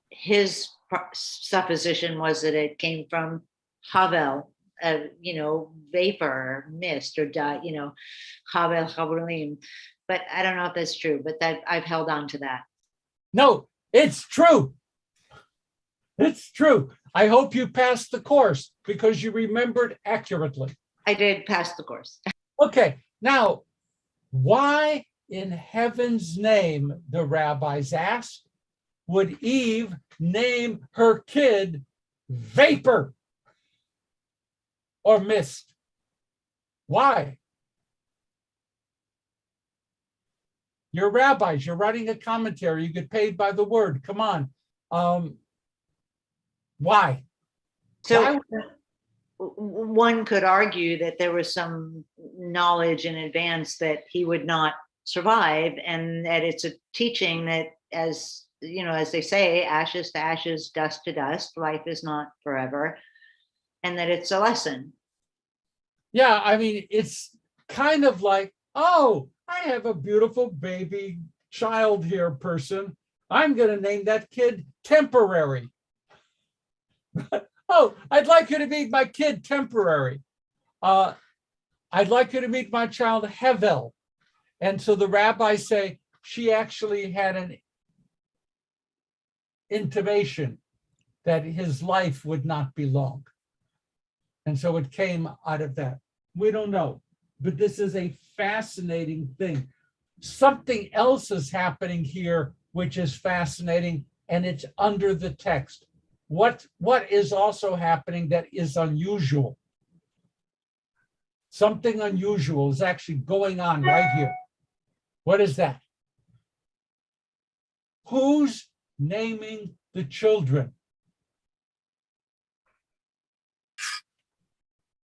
Speaker 5: his supposition was that it came from Havel, vapor, mist, or Havel, Havrulim. But I don't know if that's true, but I've held on to that.
Speaker 3: No, it's true. It's true. I hope you passed the course because you remembered accurately.
Speaker 5: I did pass the course.
Speaker 3: Okay, now, why in heaven's name, the rabbis asked, would Eve name her kid vapor or mist? Why? You're rabbis, you're writing a commentary, you get paid by the word. Come on. Why?
Speaker 5: So one could argue that there was some knowledge in advance that he would not survive, and that it's a teaching that, as they say, ashes to ashes, dust to dust, life is not forever, and that it's a lesson.
Speaker 3: Yeah, I mean, it's kind of like, oh, I have a beautiful baby child here person. I'm going to name that kid Temporary. Oh, I'd like you to meet my kid Temporary. I'd like you to meet my child Hevel. And so the rabbis say she actually had an intimation that his life would not be long. And so it came out of that. We don't know, but this is a fascinating thing. Something else is happening here, which is fascinating, and it's under the text. What is also happening that is unusual? Something unusual is actually going on right here. What is that? Who's naming the children?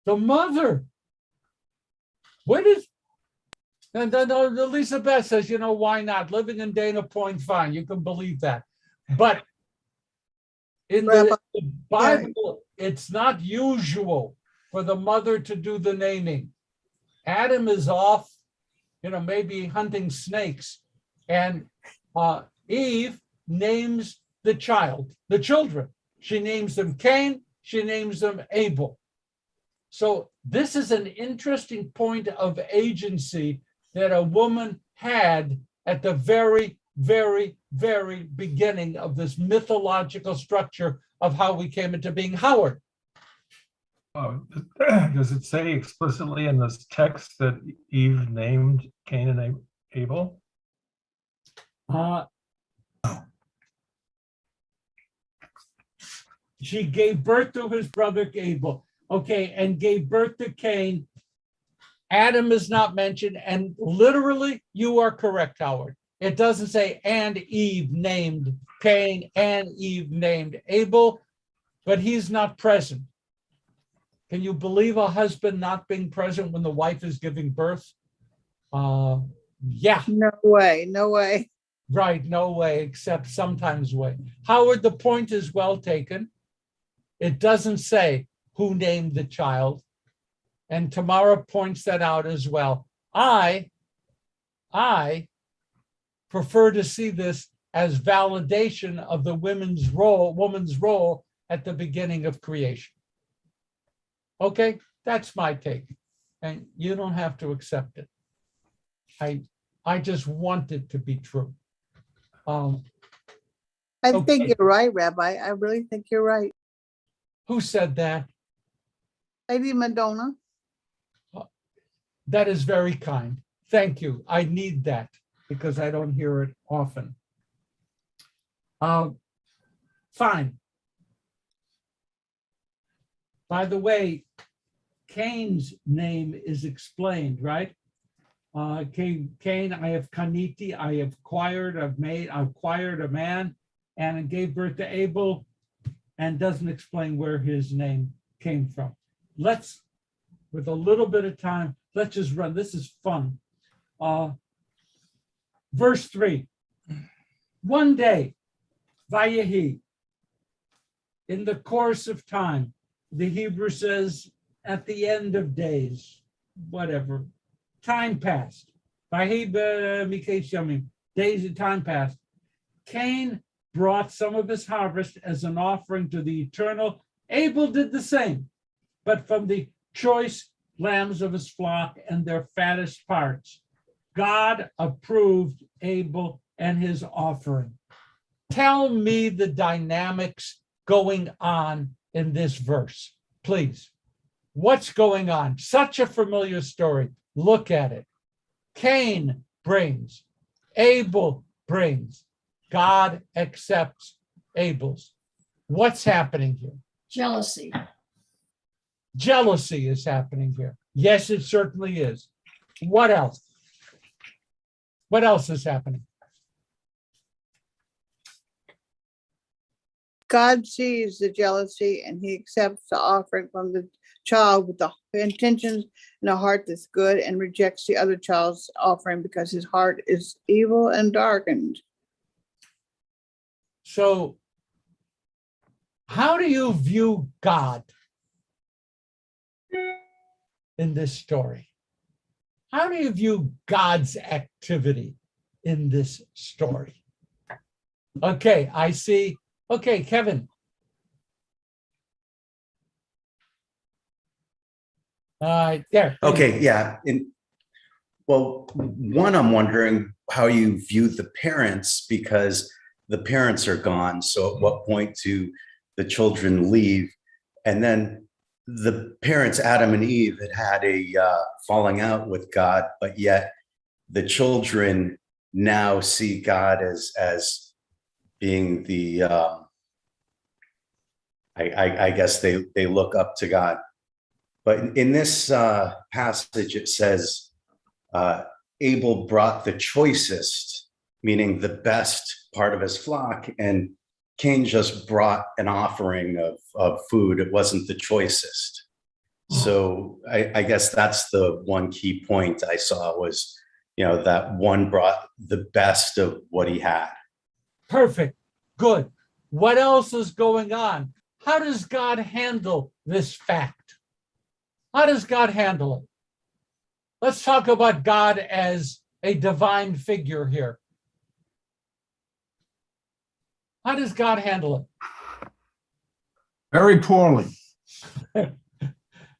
Speaker 3: The mother. What is, and then Lisa Beth says, why not? Living in Dana Point, fine, you can believe that. But in the Bible, it's not usual for the mother to do the naming. Adam is off, maybe hunting snakes, and Eve names the children. She names them Cain, she names them Abel. So this is an interesting point of agency that a woman had at the very, very, very beginning of this mythological structure of how we came into being. Howard.
Speaker 19: Does it say explicitly in this text that Eve named Cain and Abel?
Speaker 3: She gave birth to his brother Abel. Okay, and gave birth to Cain. Adam is not mentioned, and literally, you are correct, Howard. It doesn't say, and Eve named Cain, and Eve named Abel, but he's not present. Can you believe a husband not being present when the wife is giving birth? Yeah.
Speaker 2: No way, no way.
Speaker 3: Right, no way, except sometimes way. Howard, the point is well taken. It doesn't say who named the child. And Tamara points that out as well. I prefer to see this as validation of the woman's role at the beginning of creation. Okay, that's my take. And you don't have to accept it. I just want it to be true.
Speaker 2: I think you're right, Rabbi. I really think you're right.
Speaker 3: Who said that?
Speaker 2: Lady Madonna.
Speaker 3: That is very kind. Thank you. I need that because I don't hear it often. Fine. By the way, Cain's name is explained, right? Cain, I have kaniti, I have acquired, I've acquired a man, and it gave birth to Abel, and doesn't explain where his name came from. Let's, with a little bit of time, let's just run. This is fun. Verse 3. One day, Vayehi, in the course of time, the Hebrew says at the end of days, whatever, time passed. Vayehi b'mikesh yamim, days and time passed. Cain brought some of his harvest as an offering to the Eternal. Abel did the same, but from the choice lambs of his flock and their fattest parts. God approved Abel and his offering. Tell me the dynamics going on in this verse, please. What's going on? Such a familiar story. Look at it. Cain brings, Abel brings. God accepts Abel's. What's happening here?
Speaker 4: Jealousy.
Speaker 3: Jealousy is happening here. Yes, it certainly is. What else? What else is happening?
Speaker 2: God sees the jealousy and he accepts the offering from the child with the intentions and a heart that's good, and rejects the other child's offering because his heart is evil and darkened.
Speaker 3: So, how do you view God in this story? How do you view God's activity in this story? Okay, I see. Okay, Kevin. There.
Speaker 20: Okay, yeah. Well, one, I'm wondering how you view the parents, because the parents are gone. So at what point do the children leave? And then the parents, Adam and Eve, had a falling out with God, but yet the children now see God as being the, I guess they look up to God. But in this passage, it says, Abel brought the choicest, meaning the best part of his flock, and Cain just brought an offering of food. It wasn't the choicest. So I guess that's the one key point I saw was, that one brought the best of what he had.
Speaker 3: Perfect. Good. What else is going on? How does God handle this fact? How does God handle it? Let's talk about God as a divine figure here. How does God handle it?
Speaker 11: Very poorly.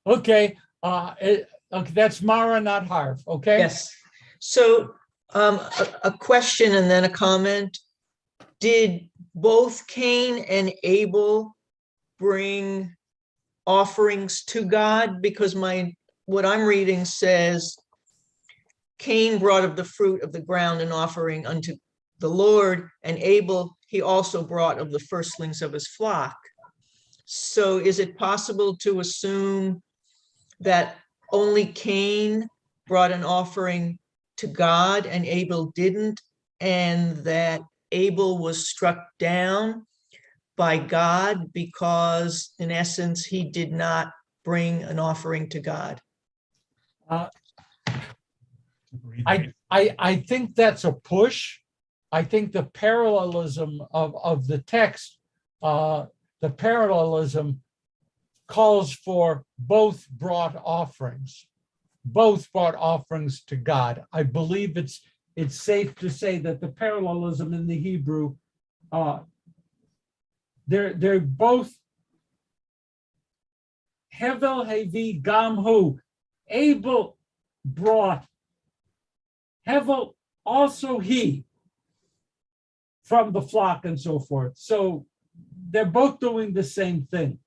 Speaker 3: Okay. Okay, that's Mara, not Harv. Okay.
Speaker 14: Yes. So a question and then a comment. Did both Cain and Abel bring offerings to God? Because what I'm reading says Cain brought of the fruit of the ground an offering unto the Lord, and Abel, he also brought of the firstlings of his flock. So is it possible to assume that only Cain brought an offering to God and Abel didn't, and that Abel was struck down by God because, in essence, he did not bring an offering to God?
Speaker 3: I think that's a push. I think the parallelism of the text, the parallelism calls for both brought offerings to God. I believe it's safe to say that the parallelism in the Hebrew, they're both Hevel Hevi Gamhu. Abel brought, Hevel also he, from the flock and so forth. So they're both doing the same thing.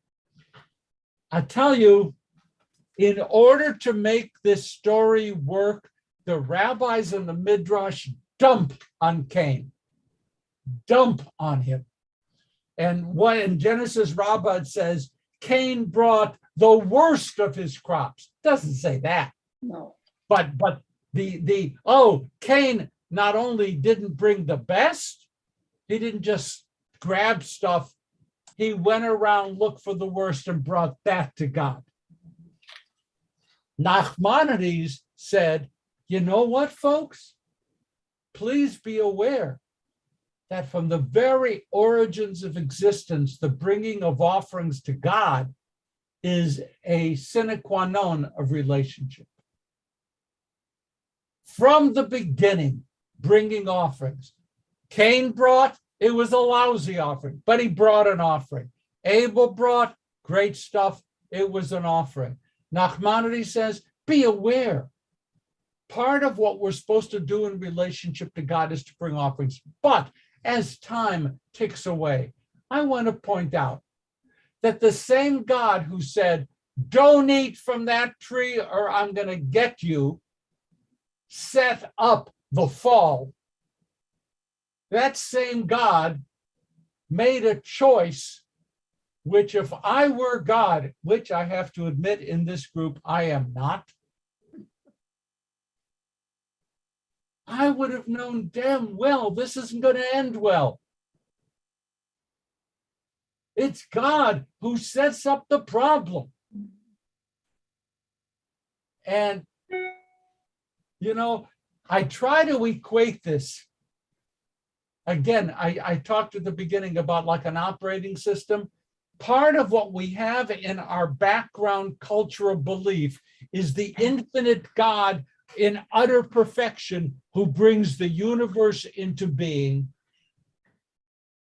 Speaker 3: I tell you, in order to make this story work, the rabbis and the Midrash dump on Cain, dump on him. And what in Genesis Rabbah it says, Cain brought the worst of his crops. Doesn't say that.
Speaker 8: No.
Speaker 3: But Cain not only didn't bring the best, he didn't just grab stuff. He went around, looked for the worst, and brought that to God. Nachmanides said, you know what, folks? Please be aware that from the very origins of existence, the bringing of offerings to God is a sine qua non of relationship. From the beginning, bringing offerings. Cain brought, it was a lousy offering, but he brought an offering. Abel brought great stuff, it was an offering. Nachmanides says, be aware. Part of what we're supposed to do in relationship to God is to bring offerings. But as time ticks away, I want to point out that the same God who said, don't eat from that tree or I'm going to get you, set up the fall. That same God made a choice, which if I were God, which I have to admit in this group, I am not, I would have known damn well this isn't going to end well. It's God who sets up the problem. And, you know, I try to equate this. Again, I talked at the beginning about like an operating system. Part of what we have in our background cultural belief is the infinite God in utter perfection who brings the universe into being.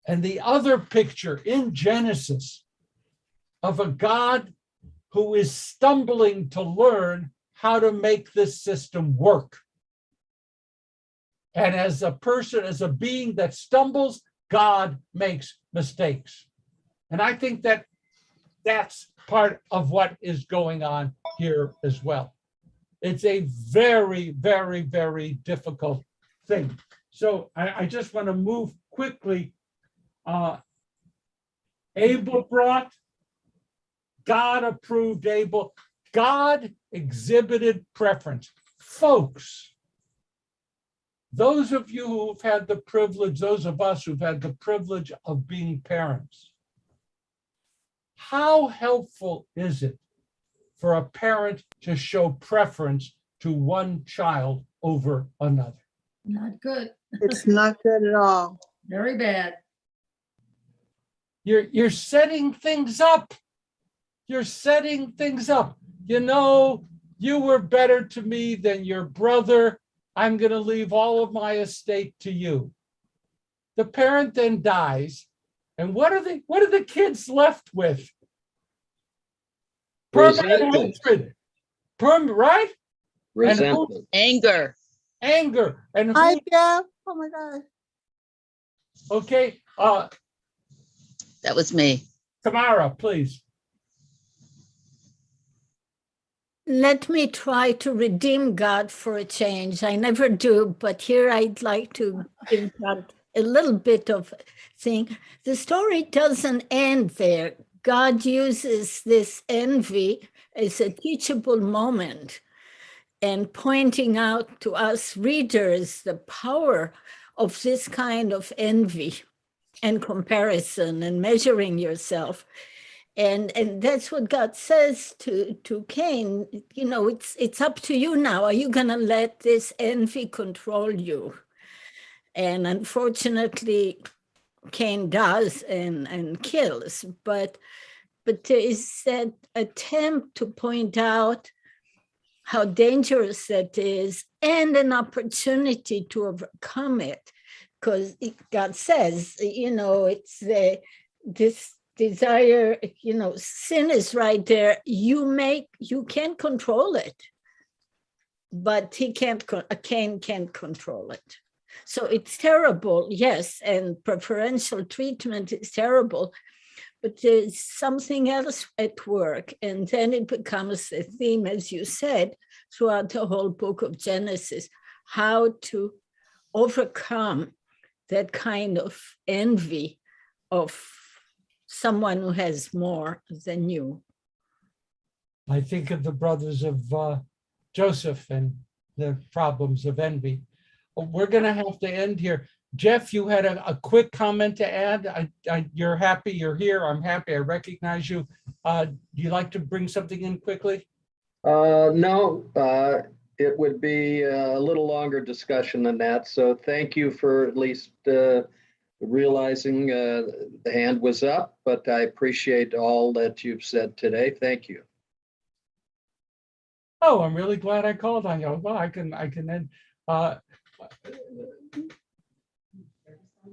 Speaker 3: And the other picture in Genesis of a God who is stumbling to learn how to make this system work. And as a person, as a being that stumbles, God makes mistakes. And I think that that's part of what is going on here as well. It's a very, very, very difficult thing. So I just want to move quickly. Abel brought, God approved Abel. God exhibited preference. Folks, those of you who've had the privilege, those of us who've had the privilege of being parents, how helpful is it for a parent to show preference to one child over another?
Speaker 4: Not good.
Speaker 2: It's not good at all.
Speaker 4: Very bad.
Speaker 3: You're setting things up. You're setting things up. You know, you were better to me than your brother. I'm going to leave all of my estate to you. The parent then dies. And what are the kids left with? Permanent hatred. Right?
Speaker 12: Resentment. Anger.
Speaker 3: Anger. And
Speaker 2: Hi,
Speaker 3: who,
Speaker 2: Jeff. Oh my God.
Speaker 3: okay.
Speaker 12: That was me.
Speaker 3: Tamara, please.
Speaker 15: Let me try to redeem God for a change. I never do, but here I'd like to give God a little bit of thing. The story doesn't end there. God uses this envy as a teachable moment and pointing out to us readers the power of this kind of envy and comparison and measuring yourself. And that's what God says to Cain, you know, it's up to you now. Are you going to let this envy control you? And unfortunately, Cain does and kills. But there is that attempt to point out how dangerous that is and an opportunity to overcome it. Because God says, you know, it's this desire, you know, sin is right there. You can't control it, but Cain can't control it. So it's terrible, yes, and preferential treatment is terrible, but there's something else at work. And then it becomes a theme, as you said, throughout the whole book of Genesis, how to overcome that kind of envy of someone who has more than you.
Speaker 3: I think of the brothers of Joseph and the problems of envy. We're going to have to end here. Jeff, you had a quick comment to add. You're happy you're here. I'm happy. I recognize you. Do you like to bring something in quickly?
Speaker 21: No, it would be a little longer discussion than that. So thank you for at least realizing the hand was up, but I appreciate all that you've said today. Thank you.
Speaker 3: Oh, I'm really glad I called on you. Well, I can end.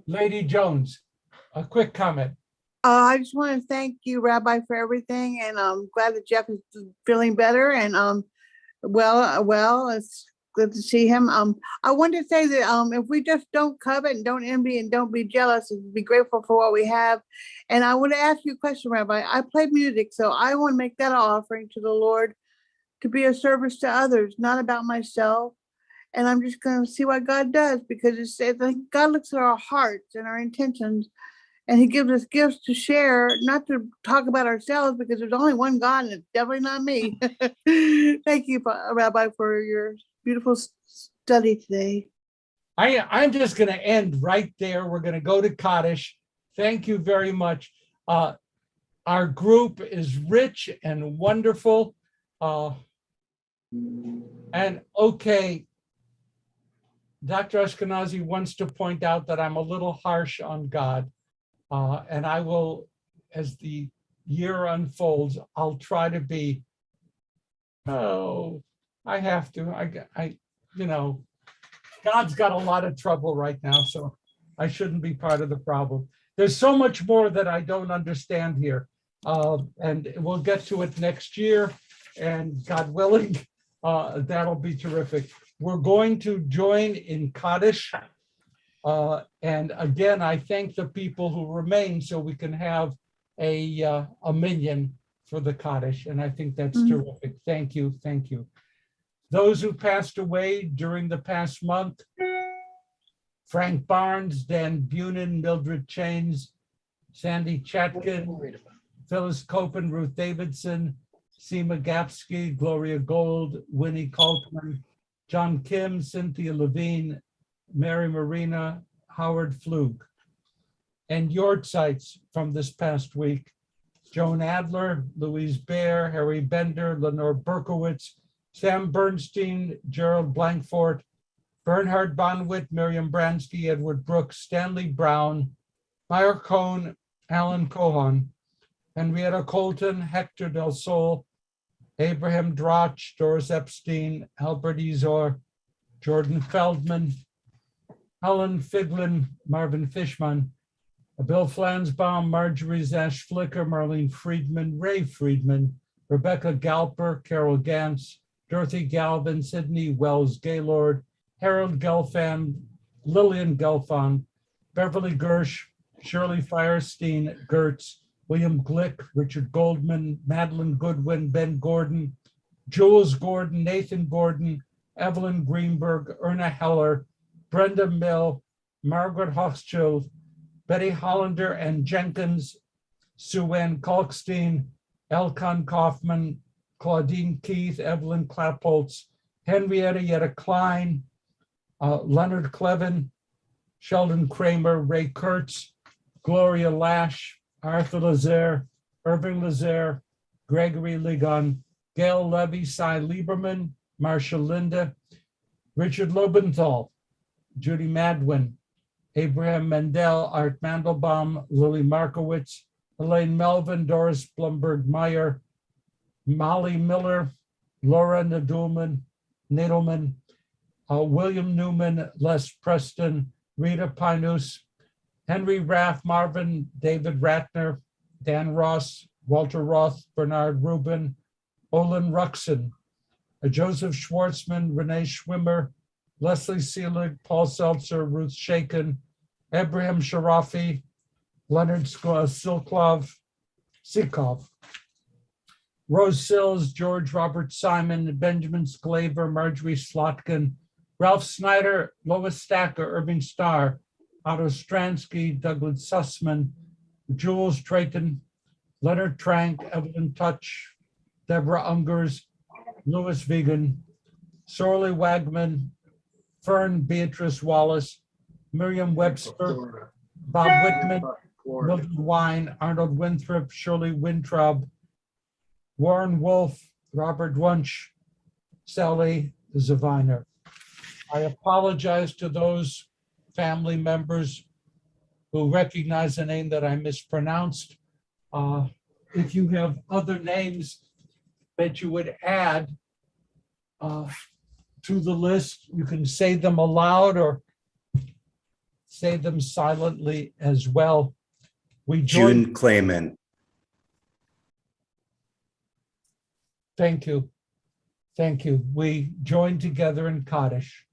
Speaker 3: Lady Jones, a quick comment.
Speaker 2: I just want to thank you, Rabbi, for everything, and I'm glad that Jeff is feeling better. And well, it's good to see him. I want to say that if we just don't covet and don't envy and don't be jealous and be grateful for what we have. And I want to ask you a question, Rabbi. I play music, so I want to make that an offering to the Lord to be a service to others, not about myself. And I'm just going to see what God does, because I think God looks at our hearts and our intentions, and he gives us gifts to share, not to talk about ourselves, because there's only one God and it's definitely not me. Thank you, Rabbi, for your beautiful study today.
Speaker 3: I'm just going to end right there. We're going to go to Kaddish. Thank you very much. Our group is rich and wonderful. And okay, Dr. Ashkenazi wants to point out that I'm a little harsh on God. And I will, as the year unfolds, I'll try to be, I have to, God's got a lot of trouble right now, so I shouldn't be part of the problem. There's so much more that I don't understand here. And we'll get to it next year, and God willing, that'll be terrific. We're going to join in Kaddish. And again, I thank the people who remain so we can have a minyan for the Kaddish. And I think that's terrific. Thank you. Thank you. Those who passed away during the past month: Frank Barnes, Dan Bunin, Mildred Chains, Sandy Chatkin, Phyllis Copen, Ruth Davidson, Seema Gapsky, Gloria Gold, Winnie Coltman, John Kim, Cynthia Levine, Mary Marina, Howard Flug. And yortzites from this past week: Joan Adler, Louise Baer, Harry Bender, Lenore Berkowitz, Sam Bernstein, Gerald Blankfort, Bernhard Bonwit, Miriam Bransky, Edward Brooks, Stanley Brown, Meyer Cohn, Alan Cohen, Henrietta Colton, Hector Del Sol, Abraham Drach, Doris Epstein, Albert Ezor, Jordan Feldman, Helen Figlin, Marvin Fishman, Bill Flansbaum, Marjorie Zash Flicker, Marlene Friedman, Ray Friedman, Rebecca Galper, Carol Gantz, Dorothy Galvin, Sydney Wells Gaylord, Harold Gelfand, Lillian Gelfand, Beverly Gersh, Shirley Firestein Gertz, William Glick, Richard Goldman, Madeline Goodwin, Ben Gordon, Jules Gordon, Nathan Gordon, Evelyn Greenberg, Erna Heller, Brenda Mill, Margaret Hochschild, Betty Hollander and Jenkins, Sue Ann Kalkstein, Elkan Kaufman, Claudine Keith, Evelyn Klappholtz, Henrietta Yetta Klein, Leonard Clevin, Sheldon Kramer, Ray Kurtz, Gloria Lash, Arthur Lazare, Irving Lazare, Gregory Ligon, Gail Levy, Cy Lieberman, Marcia Linda, Richard Lobenthal, Judy Madwin, Abraham Mendel, Art Mandelbaum, Lily Markowitz, Elaine Melvin, Doris Blumberg Meyer, Molly Miller, Laura Nadelman, William Newman, Les Preston, Rita Pinus, Henry Raff, Marvin, David Ratner, Dan Ross, Walter Roth, Bernard Rubin, Olin Ruxin, Joseph Schwartzman, Renee Schwimmer, Leslie Seelig, Paul Seltzer, Ruth Shaken, Abraham Sharafi, Leonard Silkov, Rose Sills, George Robert Simon, Benjamin Sclaver, Marjorie Slotkin, Ralph Snyder, Lois Stacker, Irving Starr, Otto Stransky, Douglas Sussman, Jules Trayton, Leonard Trank, Evelyn Touch, Deborah Ungers, Louis Vegan, Sorley Wagman, Fern Beatrice Wallace, Miriam Webster, Bob Whitman, Mildred Wine, Arnold Winthrop, Shirley Wintraub, Warren Wolf, Robert Wunsch, Sally Zaviner. I apologize to those family members who recognize a name that I mispronounced. If you have other names that you would add to the list, you can say them aloud or say them silently as well. We join.
Speaker 20: June Clayman.
Speaker 3: Thank you. Thank you. We join together in Kaddish.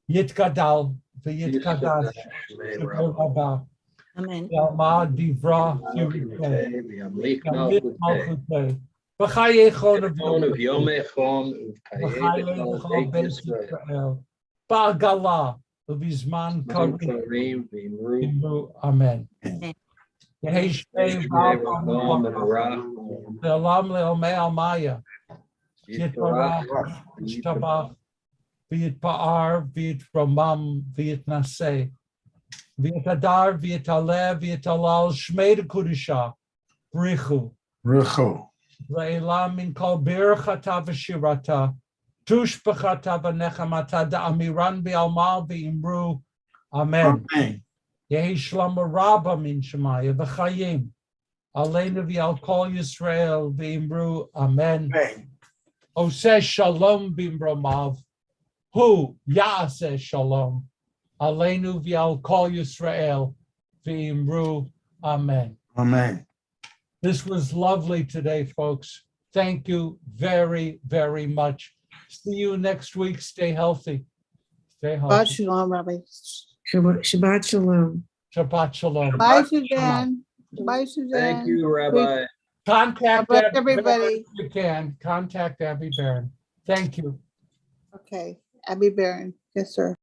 Speaker 3: Yitgadal v'yitkadash sh'kol haba.
Speaker 16: Amen.
Speaker 3: Yalma divra yurikeh. Yamlit malchuteh. V'chayechon of V'chayei beit Yisrael. Ba'gala v'bizman karim v'imru amen. Yehi shnei Ve'olam le'omei almaya. Yitbarach, Yishtabach, V'yitpa'ar, V'yitromam, V'yitnaseh, V'yitadar, V'yitaleh, V'yitalal, Shmei Dekudisha, Brichu, Ve'elam min kol birchata v'shirata, Tushbechata v'nechamata da'amiran v'almal v'imru, Amen. Yehi shlama rabba min shemaya v'chayim, Aleinu v'al kol Yisrael v'imru, Amen. Oseh shalom bimromav, hu ya'aseh shalom, aleinu v'al kol Yisrael v'imru, amen.
Speaker 11: Amen.
Speaker 3: This was lovely today, folks. Thank you very, very much. See you next week. Stay healthy. Stay
Speaker 2: Shabbat
Speaker 3: healthy.
Speaker 2: shalom, Rabbi.
Speaker 6: Shabbat shalom.
Speaker 3: Shabbat shalom.
Speaker 2: Bye, Suzanne. Bye, Suzanne.
Speaker 21: Thank you, Rabbi.
Speaker 3: Contact
Speaker 2: bless
Speaker 3: Abby
Speaker 2: everybody.
Speaker 3: Barron if you can. Contact Abby Barron. Thank you.
Speaker 2: Okay, Abby Barron. Yes, sir.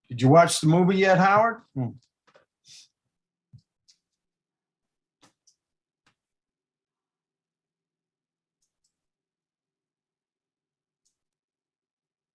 Speaker 11: Did you watch the movie yet, Howard?